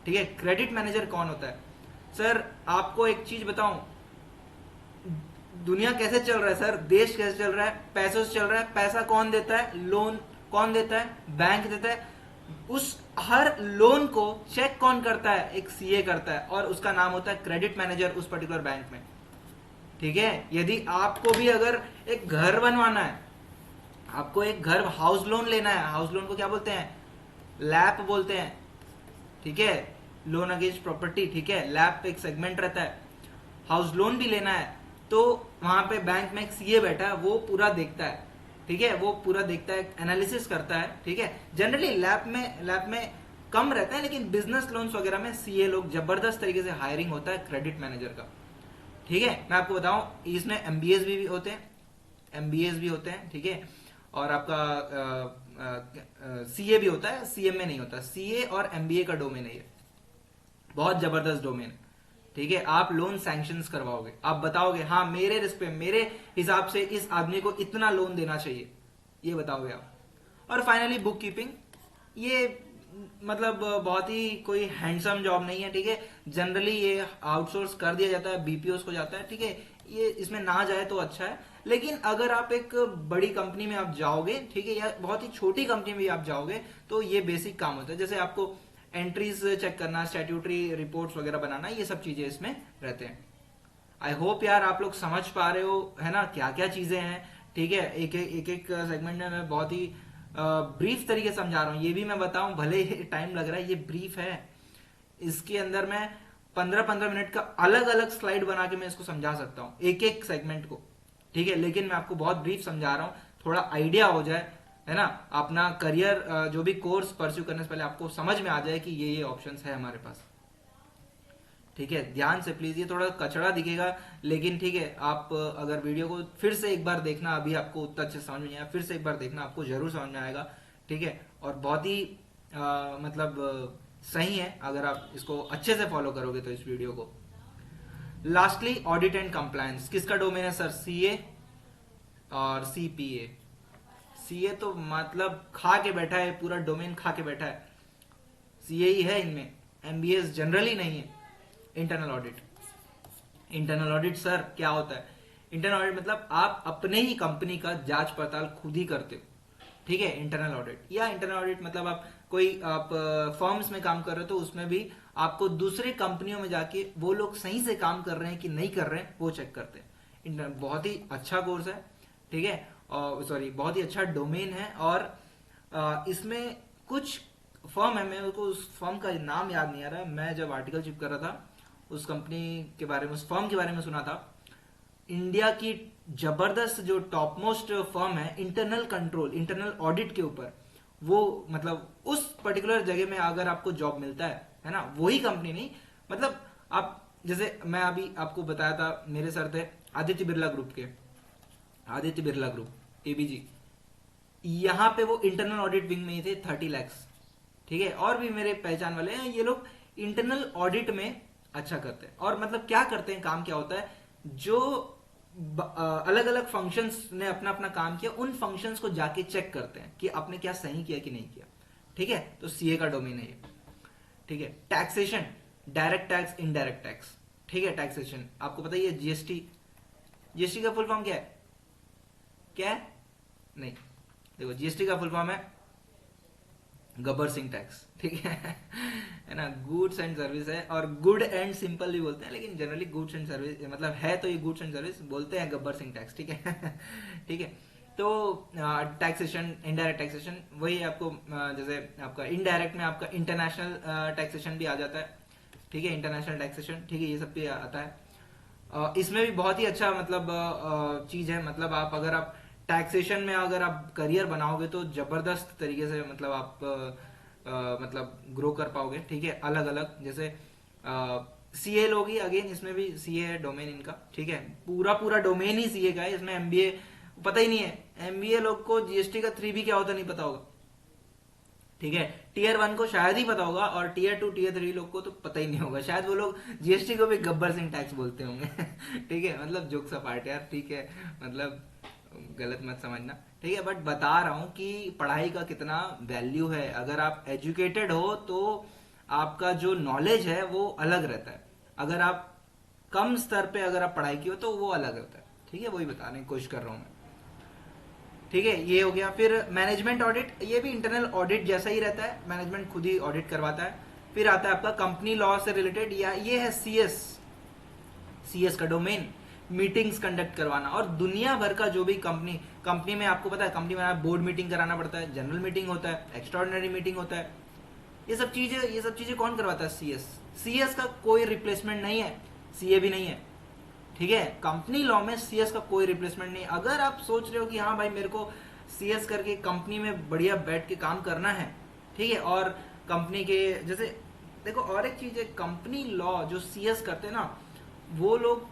ठीक है, क्रेडिट मैनेजर कौन होता है सर? आपको एक चीज बताऊं, दुनिया कैसे चल रहा है सर, देश कैसे चल रहा है, पैसों से चल रहा है, पैसा कौन देता है, लोन कौन देता है, बैंक देता है, उस हर लोन को चेक कौन करता है, एक सीए करता है, और उसका नाम होता है क्रेडिट मैनेजर उस पर्टिकुलर बैंक में, ठीक है। यदि आपको भी अगर एक घर बनवाना है, आपको एक घर हाउस लोन लेना है, हाउस लोन को क्या बोलते हैं, लैप बोलते हैं, ठीक है, लोन अगेंस्ट प्रॉपर्टी, ठीक है, लैप पे एक सेगमेंट रहता है। हाउस लोन भी लेना है तो वहां पे बैंक में एक सीए बैठा है, वो पूरा देखता है, ठीक है, वो पूरा देखता है, एनालिसिस करता है, ठीक है। जनरली लैप में कम रहता है, लेकिन बिजनेस लोन्स वगैरह में सीए लोग जबरदस्त तरीके से हायरिंग होता है क्रेडिट मैनेजर का, ठीक है। मैं आपको बताऊं इसमें एमबीएस भी होते हैं, एमबीएस भी होते हैं, ठीक है, और आपका सीए भी होता है, सीएमए नहीं होता। सीए और एमबीए का डोमेन है ये, बहुत जबरदस्त डोमेन है, ठीक है। आप लोन सैंक्शंस करवाओगे, आप बताओगे हाँ मेरे रिस्क पे, मेरे हिसाब से इस आदमी को इतना लोन देना चाहिए, ये बताओगे आप। और फाइनली बुक कीपिंग, ये मतलब बहुत ही कोई हैंडसम जॉब नहीं है, ठीक है। जनरली ये आउटसोर्स कर दिया जाता है, बीपीओस को जाता है, ठीक है। ये इसमें ना जाए तो अच्छा है, लेकिन अगर आप एक बड़ी कंपनी में आप जाओगे, ठीक है, या बहुत ही छोटी कंपनी में आप जाओगे, तो ये बेसिक काम होता है, जैसे आपको एंट्रीज चेक करना, स्टैट्यूटरी रिपोर्ट्स वगैरह बनाना, ये सब चीजें इसमें रहते हैं। आई होप यार आप लोग समझ पा रहे हो, है ना, क्या क्या चीजें हैं, ठीक है। एक सेगमेंट में मैं बहुत ही ब्रीफ तरीके से समझा रहा हूँ, ये भी मैं बताऊं, भले ही टाइम लग रहा है, ये ब्रीफ है, इसके अंदर मैं 15-15 मिनट का अलग अलग स्लाइड बना के मैं इसको समझा सकता हूँ, एक एक सेगमेंट को, ठीक है। लेकिन मैं आपको बहुत ब्रीफ समझा रहा हूँ, थोड़ा आइडिया हो जाए, है ना, अपना करियर जो भी कोर्स परस्यू करने से पहले आपको समझ में आ जाए कि ये ऑप्शंस है हमारे पास, ठीक है। ध्यान से प्लीज, ये थोड़ा कचड़ा दिखेगा, लेकिन ठीक है, आप अगर वीडियो को फिर से एक बार देखना, अभी आपको उतना अच्छे समझ में नहीं आया, फिर से एक बार देखना, आपको जरूर समझ में आएगा, ठीक है। और बहुत ही मतलब सही है अगर आप इसको अच्छे से फॉलो करोगे तो इस वीडियो को। लास्टली ऑडिट एंड कंप्लायंस किसका डोमेन है सर? सीए और सीपीए। सीए तो मतलब खा के बैठा है, पूरा डोमेन खा के बैठा है, सीए ही है इनमें, एमबीएस जनरली नहीं है। Internal audit, internal audit sir क्या होता है? इंटरनल ऑडिट मतलब आप अपने ही कंपनी का जांच पड़ताल खुद ही करते हो, ठीक है, इंटरनल ऑडिट। या इंटरनल ऑडिट मतलब आप फर्म्स में काम कर रहे हो तो उसमें भी आपको दूसरे कंपनियों में जाके वो लोग सही से काम कर रहे हैं कि नहीं कर रहे हैं वो चेक करते हैं। बहुत ही अच्छा कोर्स है, ठीक है, और सॉरी बहुत ही अच्छा डोमेन है। और इसमें कुछ फर्म है, मेरे को उस फर्म का नाम याद नहीं आ रहा है, मैं जब आर्टिकल चिप कर रहा था उस कंपनी के बारे में, उस फर्म के बारे में सुना था। इंडिया की जबरदस्त जो टॉप मोस्ट फर्म है इंटरनल कंट्रोल, इंटरनल ऑडिट के ऊपर, वो मतलब उस पर्टिकुलर जगह में अगर आपको जॉब मिलता है ना, वही कंपनी नहीं, मतलब आप जैसे मैं अभी आपको बताया था, मेरे सर थे आदित्य बिरला ग्रुप के, आदित्य बिरला ग्रुप एबीजी, यहां पे वो इंटरनल ऑडिट विंग में ही थे, 30 लाख, ठीक है। और भी मेरे पहचान वाले हैं, ये लोग इंटरनल ऑडिट में अच्छा करते हैं। और मतलब क्या करते हैं, काम क्या होता है, जो अलग अलग फंक्शंस ने अपना अपना काम किया, उन फंक्शंस को जाके चेक करते हैं कि आपने क्या सही किया कि नहीं किया, ठीक है। तो सीए का डोमेन है ये, ठीक है। Taxation, direct tax, indirect tax, ठीक है। टैक्सेशन आपको पता ही है, जीएसटी, जीएसटी का फुल फॉर्म क्या है, क्या है नहीं, देखो जीएसटी का फुल फॉर्म है गब्बर सिंह टैक्स, ठीक है ना। गुड्स एंड सर्विस है, और गुड एंड सिंपल भी बोलते हैं, लेकिन जनरली गुड्स एंड सर्विस मतलब है तो ये गुड्स एंड सर्विस बोलते हैं गब्बर सिंह टैक्स, ठीक है ठीक है। तो टैक्सेशन, इनडायरेक्ट टैक्सेशन, वही आपको जैसे आपका इनडायरेक्ट में आपका इंटरनेशनल टैक्सेशन भी आ जाता है, ठीक है, इंटरनेशनल टैक्सेशन, ठीक है, ये सब भी आता है। इसमें भी बहुत ही अच्छा मतलब चीज है, मतलब आप अगर आप टैक्सेशन में अगर आप करियर बनाओगे तो जबरदस्त तरीके से मतलब आप मतलब ग्रो कर पाओगे, ठीक है। अलग अलग जैसे सीए लोगी, अगेन इसमें भी सीए है डोमेन इनका, ठीक है, पूरा पूरा डोमेन ही सीए का है, इसमें एमबीए पता ही नहीं है। एमबीए लोग को जीएसटी का 3B क्या होता है नहीं पता होगा, ठीक है। टीयर 1 को शायद ही पता होगा, और टीयर 2 टीयर 3 लोग को तो पता ही नहीं होगा, शायद वो लोग जीएसटी को भी गब्बर सिंह टैक्स बोलते होंगे ठीक है, मतलब जोक्स अपार्ट यार, ठीक है, मतलब गलत मत समझना, ठीक है। बट बता रहा हूं कि पढ़ाई का कितना वैल्यू है, अगर आप एजुकेटेड हो तो आपका जो नॉलेज है वो अलग रहता है, अगर आप कम स्तर पे अगर आप पढ़ाई की हो तो वो अलग रहता है, ठीक है, वही बताने की कोशिश कर रहा हूं मैं, ठीक है। ये हो गया। फिर मैनेजमेंट ऑडिट, ये भी इंटरनल ऑडिट जैसा ही रहता है, मैनेजमेंट खुद ही ऑडिट करवाता है। फिर आता है आपका कंपनी लॉ से रिलेटेड, या ये है सीएस, सीएस का डोमेन, मीटिंग्स कंडक्ट करवाना, और दुनिया भर का जो भी कंपनी में आपको पता है, कंपनी में बोर्ड मीटिंग कराना पड़ता है, जनरल मीटिंग होता है, एक्स्ट्राऑर्डिनरी मीटिंग होता है, ये सब चीजें कौन करवाता है? सीएस। सीएस का कोई रिप्लेसमेंट नहीं है, सीए भी नहीं है, ठीक है। कंपनी लॉ में सीएस का कोई रिप्लेसमेंट नहीं। अगर आप सोच रहे हो कि हाँ भाई मेरे को सीएस करके कंपनी में बढ़िया बैठ के काम करना है, ठीक है, और कंपनी के जैसे देखो, और एक चीज है, कंपनी लॉ जो सीएस करते हैं ना, वो लोग,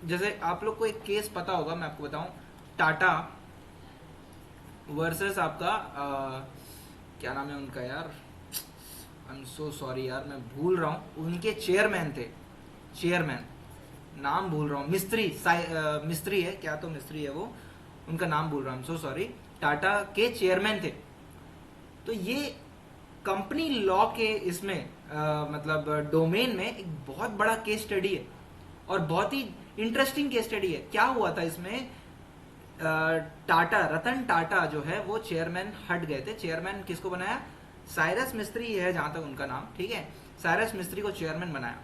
जैसे आप लोग को एक केस पता होगा, मैं आपको बताऊं, टाटा वर्सेस आपका क्या नाम है उनका यार, आई एम सो सॉरी यार, मैं भूल रहा हूं, उनके चेयरमैन थे, चेयरमैन, नाम भूल रहा हूँ, मिस्त्री है क्या, तो मिस्त्री है वो, उनका नाम भूल रहा हूँ, सो सॉरी, टाटा के चेयरमैन थे। तो ये कंपनी लॉ के इसमें मतलब डोमेन में एक बहुत बड़ा केस स्टडी है, और बहुत ही इंटरेस्टिंग केस स्टडी है। क्या हुआ था इसमें, टाटा, रतन टाटा जो है वो चेयरमैन हट गए थे। चेयरमैन किसको बनाया? साइरस मिस्त्री है जहां तक उनका नाम, ठीक है, साइरस मिस्त्री को चेयरमैन बनाया।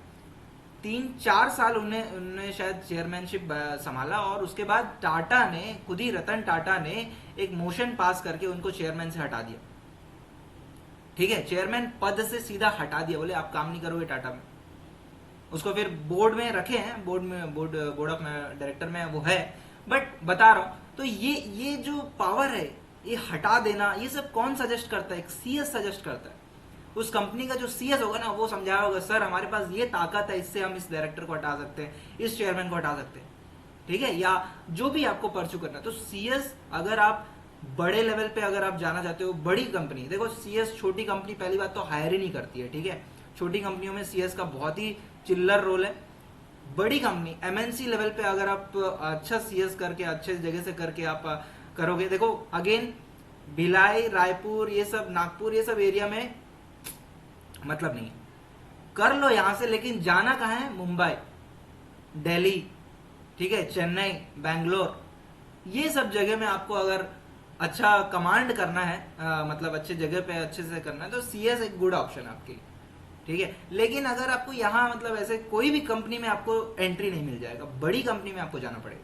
3-4 साल उन्होंने शायद चेयरमैनशिप संभाला, और उसके बाद टाटा ने खुद ही, रतन टाटा ने एक मोशन पास करके उनको चेयरमैन से हटा दिया, ठीक है, चेयरमैन पद से सीधा हटा दिया, बोले आप काम नहीं करोगे टाटा में। उसको फिर बोर्ड में रखे हैं, बोर्ड ऑफ डायरेक्टर में वो है, बट बता रहा हूं, तो ये जो पावर है, ये हटा देना, ये सब कौन सजेस्ट करता है? एक सीएस सजेस्ट करता है। उस कंपनी का जो सीएस होगा ना, वो समझाया होगा, सर हमारे पास ये ताकत है, इससे हम इस डायरेक्टर को हटा सकते हैं, इस चेयरमैन को हटा सकते हैं, ठीक है, या जो भी आपको परस्यू करना है। तो सीएस, अगर आप बड़े लेवल पे अगर आप जाना चाहते हो, बड़ी कंपनी, देखो सीएस छोटी कंपनी पहली बात तो हायर ही नहीं करती है, ठीक है, छोटी कंपनियों में सीएस का बहुत ही चिल्लर रोल है। बड़ी कंपनी एमएनसी लेवल पे अगर आप अच्छा सीएस करके, अच्छे जगह से करके आप करोगे, देखो अगेन भिलाई, रायपुर, ये सब, नागपुर, ये सब एरिया में मतलब नहीं, कर लो यहां से, लेकिन जाना कहां है? मुंबई, दिल्ली, ठीक है, चेन्नई, बैंगलोर, ये सब जगह में आपको अगर अच्छा कमांड करना है, मतलब अच्छे जगह पे अच्छे से करना है, तो सीएस एक गुड ऑप्शन है आपके लिए, ठीक है। लेकिन अगर आपको यहाँ मतलब ऐसे कोई भी कंपनी में आपको एंट्री नहीं मिल जाएगा, बड़ी कंपनी में आपको जाना पड़ेगा,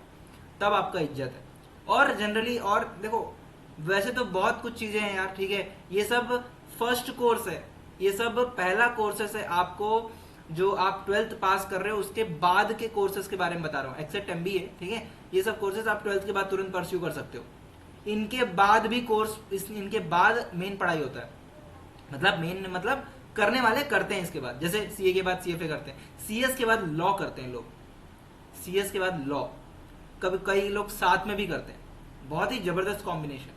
तब आपका इज्जत है। और जनरली, और देखो वैसे तो बहुत कुछ चीजें हैं यार, ठीक है, ये सब फर्स्ट कोर्स है, ये सब पहला कोर्सेस है आपको, जो आप 12th पास कर रहे हो उसके बाद के कोर्सेज के बारे में बता रहा हूँ, एक्सेप्ट एमबीए, ठीक है, ये सब कोर्सेज आप 12th के बाद तुरंत परस्यू कर सकते हो। इनके बाद भी इनके बाद मेन पढ़ाई होता है, मतलब मेन मतलब करने वाले करते हैं इसके बाद, जैसे सीए के बाद सीएफए करते हैं, सीएस के बाद लॉ करते हैं लोग, सीएस के बाद लॉ, कभी कई लोग साथ में भी करते हैं, बहुत ही जबरदस्त कॉम्बिनेशन,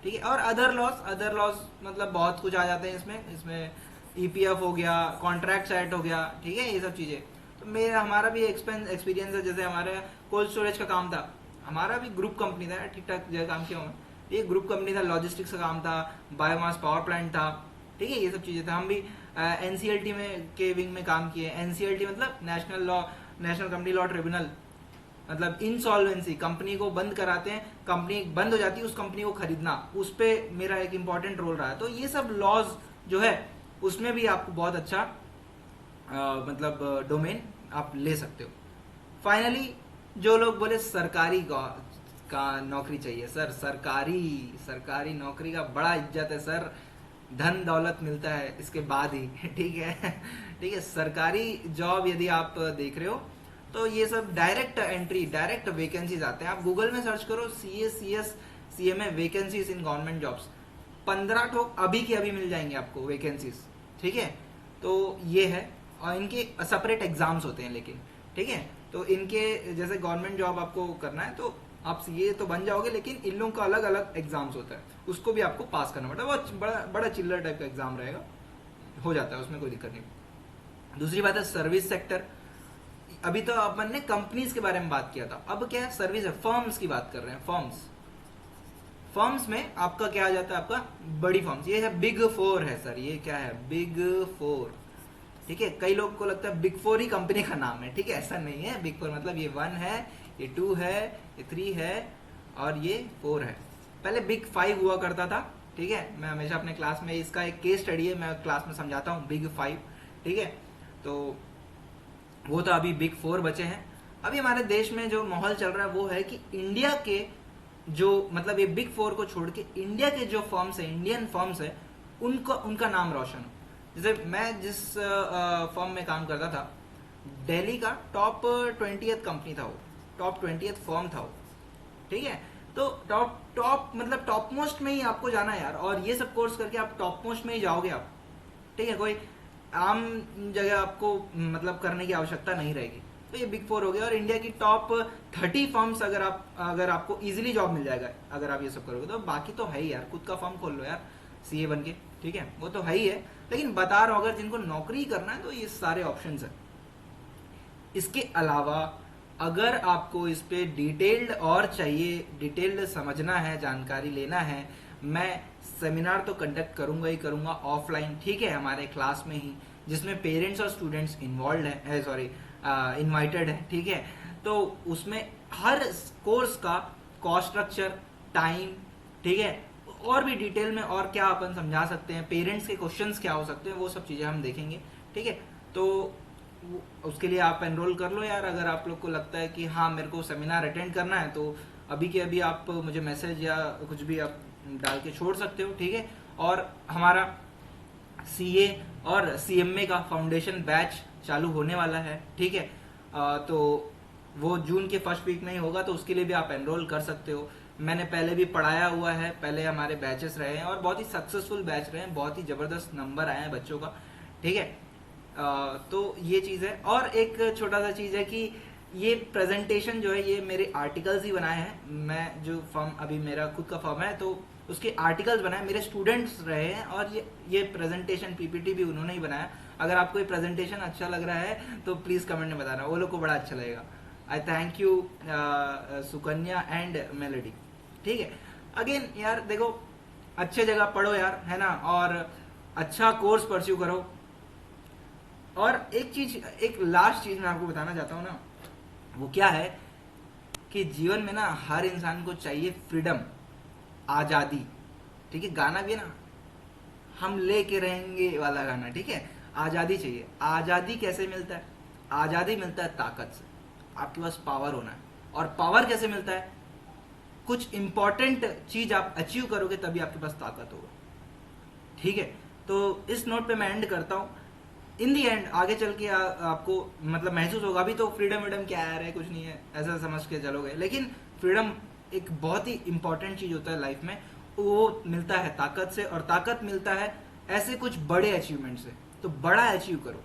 ठीक है। और अदर लॉस मतलब बहुत कुछ आ जाते हैं इसमें ईपीएफ हो गया, कॉन्ट्रैक्ट एक्ट हो गया, ठीक है, ये सब चीजें। तो हमारा भी एक्सपीरियंस है, जैसे हमारे कोल्ड स्टोरेज का काम था, हमारा भी ग्रुप कंपनी था, ठीक ठाक जगह काम किया हूँ, ये ग्रुप कंपनी था, लॉजिस्टिक्स का काम था, बायोमास पावर प्लांट था, ठीक है, ये सब चीजें था। हम भी एनसीएलटी में के विंग में काम किए। एनसीएलटी मतलब नेशनल कंपनी लॉ ट्रिब्यूनल, मतलब इंसॉल्वेंसी, कंपनी को बंद कराते हैं, कंपनी बंद हो जाती है, उस कंपनी को खरीदना, उस पे मेरा एक इंपॉर्टेंट रोल रहा है। तो ये सब लॉज जो है उसमें भी आपको बहुत अच्छा मतलब डोमेन आप ले सकते हो। फाइनली जो लोग बोले सरकारी का नौकरी चाहिए सर, सरकारी सरकारी नौकरी का बड़ा इज्जत है सर, धन दौलत मिलता है इसके बाद ही ठीक है ठीक है। सरकारी जॉब यदि आप देख रहे हो तो ये सब डायरेक्ट एंट्री, डायरेक्ट वैकेंसीज आते हैं। आप गूगल में सर्च करो CA CS CMA vacancies in government jobs, 15 ठोक अभी की अभी मिल जाएंगे आपको वैकेंसीज, ठीक है। तो ये है, और इनके सेपरेट एग्जाम्स होते हैं लेकिन, ठीक है। तो इनके जैसे गवर्नमेंट जॉब आपको करना है तो आप CA तो बन जाओगे, लेकिन इन लोगों का अलग अलग एग्जाम्स होता है, उसको भी आपको पास करना पड़ता है। वो बड़ा बड़ा चिल्लर टाइप का एग्जाम रहेगा, हो जाता है, उसमें कोई दिक्कत नहीं। दूसरी बात है सर्विस सेक्टर। अभी तो अपन ने कंपनीज के बारे में बात किया था, अब क्या है, सर्विस है, फर्म्स की बात कर रहे हैं। फर्म्स में आपका क्या आ जाता है, आपका बड़ी फर्म्स, ये है बिग 4 है सर, ये क्या है, बिग 4, ठीक है। कई लोग को लगता है बिग 4 ही कंपनी का नाम है, ठीक है, ऐसा नहीं है। बिग 4 मतलब ये 1 है, ये 2 है, ये 3 है और ये 4 है। पहले बिग 5 हुआ करता था, ठीक है। मैं हमेशा अपने क्लास में, इसका एक केस स्टडी है, मैं क्लास में समझाता हूँ बिग 5, ठीक है। तो वो तो अभी बिग 4 बचे हैं। अभी हमारे देश में जो माहौल चल रहा है वो है कि इंडिया के जो मतलब ये बिग 4 को छोड़ के इंडिया के जो फर्म्स है, इंडियन फर्म्स है, उनका नाम रोशन हो। जैसे मैं जिस फर्म में काम करता था, दिल्ली का टॉप 20th कंपनी था वो, टॉप 20th फर्म था वो, ठीक है। तो टॉप मतलब टॉप मोस्ट में ही आपको जाना है यार, और ये सब कोर्स करके आप टॉप मोस्ट में ही जाओगे आप, ठीक है। कोई आम जगह आपको मतलब करने की आवश्यकता नहीं रहेगी। तो ये बिग 4 हो गया, और इंडिया की टॉप 30 फर्म्स अगर आपको इजीली जॉब मिल जाएगा अगर आप ये सब करोगे। तो बाकी तो है ही यार, खुद का फर्म खोल लो यार CA बन के, ठीक है, वो तो है ही है। लेकिन बता रहा हूं, अगर जिनको नौकरी करना है तो ये सारे ऑप्शंस है। इसके अलावा अगर आपको इस पे डिटेल्ड और चाहिए, डिटेल्ड समझना है, जानकारी लेना है, मैं सेमिनार तो कंडक्ट करूंगा ही करूंगा ऑफलाइन, ठीक है, हमारे क्लास में ही, जिसमें पेरेंट्स और स्टूडेंट्स इन्वॉल्व है, सॉरी इनवाइटेड है, ठीक है। तो उसमें हर कोर्स का कॉस्ट स्ट्रक्चर, टाइम, ठीक है, और भी डिटेल में और क्या अपन समझा सकते हैं, पेरेंट्स के क्वेश्चंस क्या हो सकते हैं, वो सब चीज़ें हम देखेंगे, ठीक है। तो उसके लिए आप एनरोल कर लो यार। अगर आप लोग को लगता है कि हाँ मेरे को सेमिनार अटेंड करना है, तो अभी के अभी आप मुझे मैसेज या कुछ भी आप डाल के छोड़ सकते हो, ठीक है। और हमारा CA और CMA का फाउंडेशन बैच चालू होने वाला है, ठीक है। तो वो जून के फर्स्ट वीक में ही होगा, तो उसके लिए भी आप एनरोल कर सकते हो। मैंने पहले भी पढ़ाया हुआ है, पहले हमारे बैचेस रहे हैं और बहुत ही सक्सेसफुल बैच रहे हैं, बहुत ही ज़बरदस्त नंबर आए हैं बच्चों का, ठीक है। तो ये चीज़ है। और एक छोटा सा चीज़ है कि ये प्रेजेंटेशन जो है ये मेरे आर्टिकल्स ही बनाए हैं। मैं जो फर्म, अभी मेरा खुद का फर्म है, तो उसके आर्टिकल्स बनाए मेरे स्टूडेंट्स रहे हैं, और ये प्रेजेंटेशन PPT भी उन्होंने ही बनाया। अगर आपको ये प्रेजेंटेशन अच्छा लग रहा है तो प्लीज़ कमेंट में बताना, वो लोग को बड़ा अच्छा लगेगा। आई thank you Sukanya and melody, ठीक है। अगेन यार देखो, अच्छे जगह पढ़ो यार, है ना, और अच्छा कोर्स परस्यू करो। और एक चीज, एक लास्ट चीज मैं आपको बताना चाहता हूँ ना, वो क्या है कि जीवन में ना हर इंसान को चाहिए फ्रीडम, आजादी, ठीक है। गाना भी है ना, हम लेके रहेंगे वाला गाना, ठीक है। आजादी चाहिए। आजादी कैसे मिलता है? आजादी मिलता है ताकत से, आपके पास पावर होना है। और पावर कैसे मिलता है? कुछ इंपॉर्टेंट चीज आप अचीव करोगे तभी आपके पास ताकत होगा, ठीक है। तो इस नोट पे मैं एंड करता हूँ। इन दी एंड आगे चल के आपको मतलब महसूस होगा, अभी तो फ्रीडम विडम क्या है, कुछ नहीं है, ऐसा समझ के चलोगे, लेकिन फ्रीडम एक बहुत ही इंपॉर्टेंट चीज होता है लाइफ में। वो मिलता है ताकत से, और ताकत मिलता है ऐसे कुछ बड़े अचीवमेंट से। तो बड़ा अचीव करो,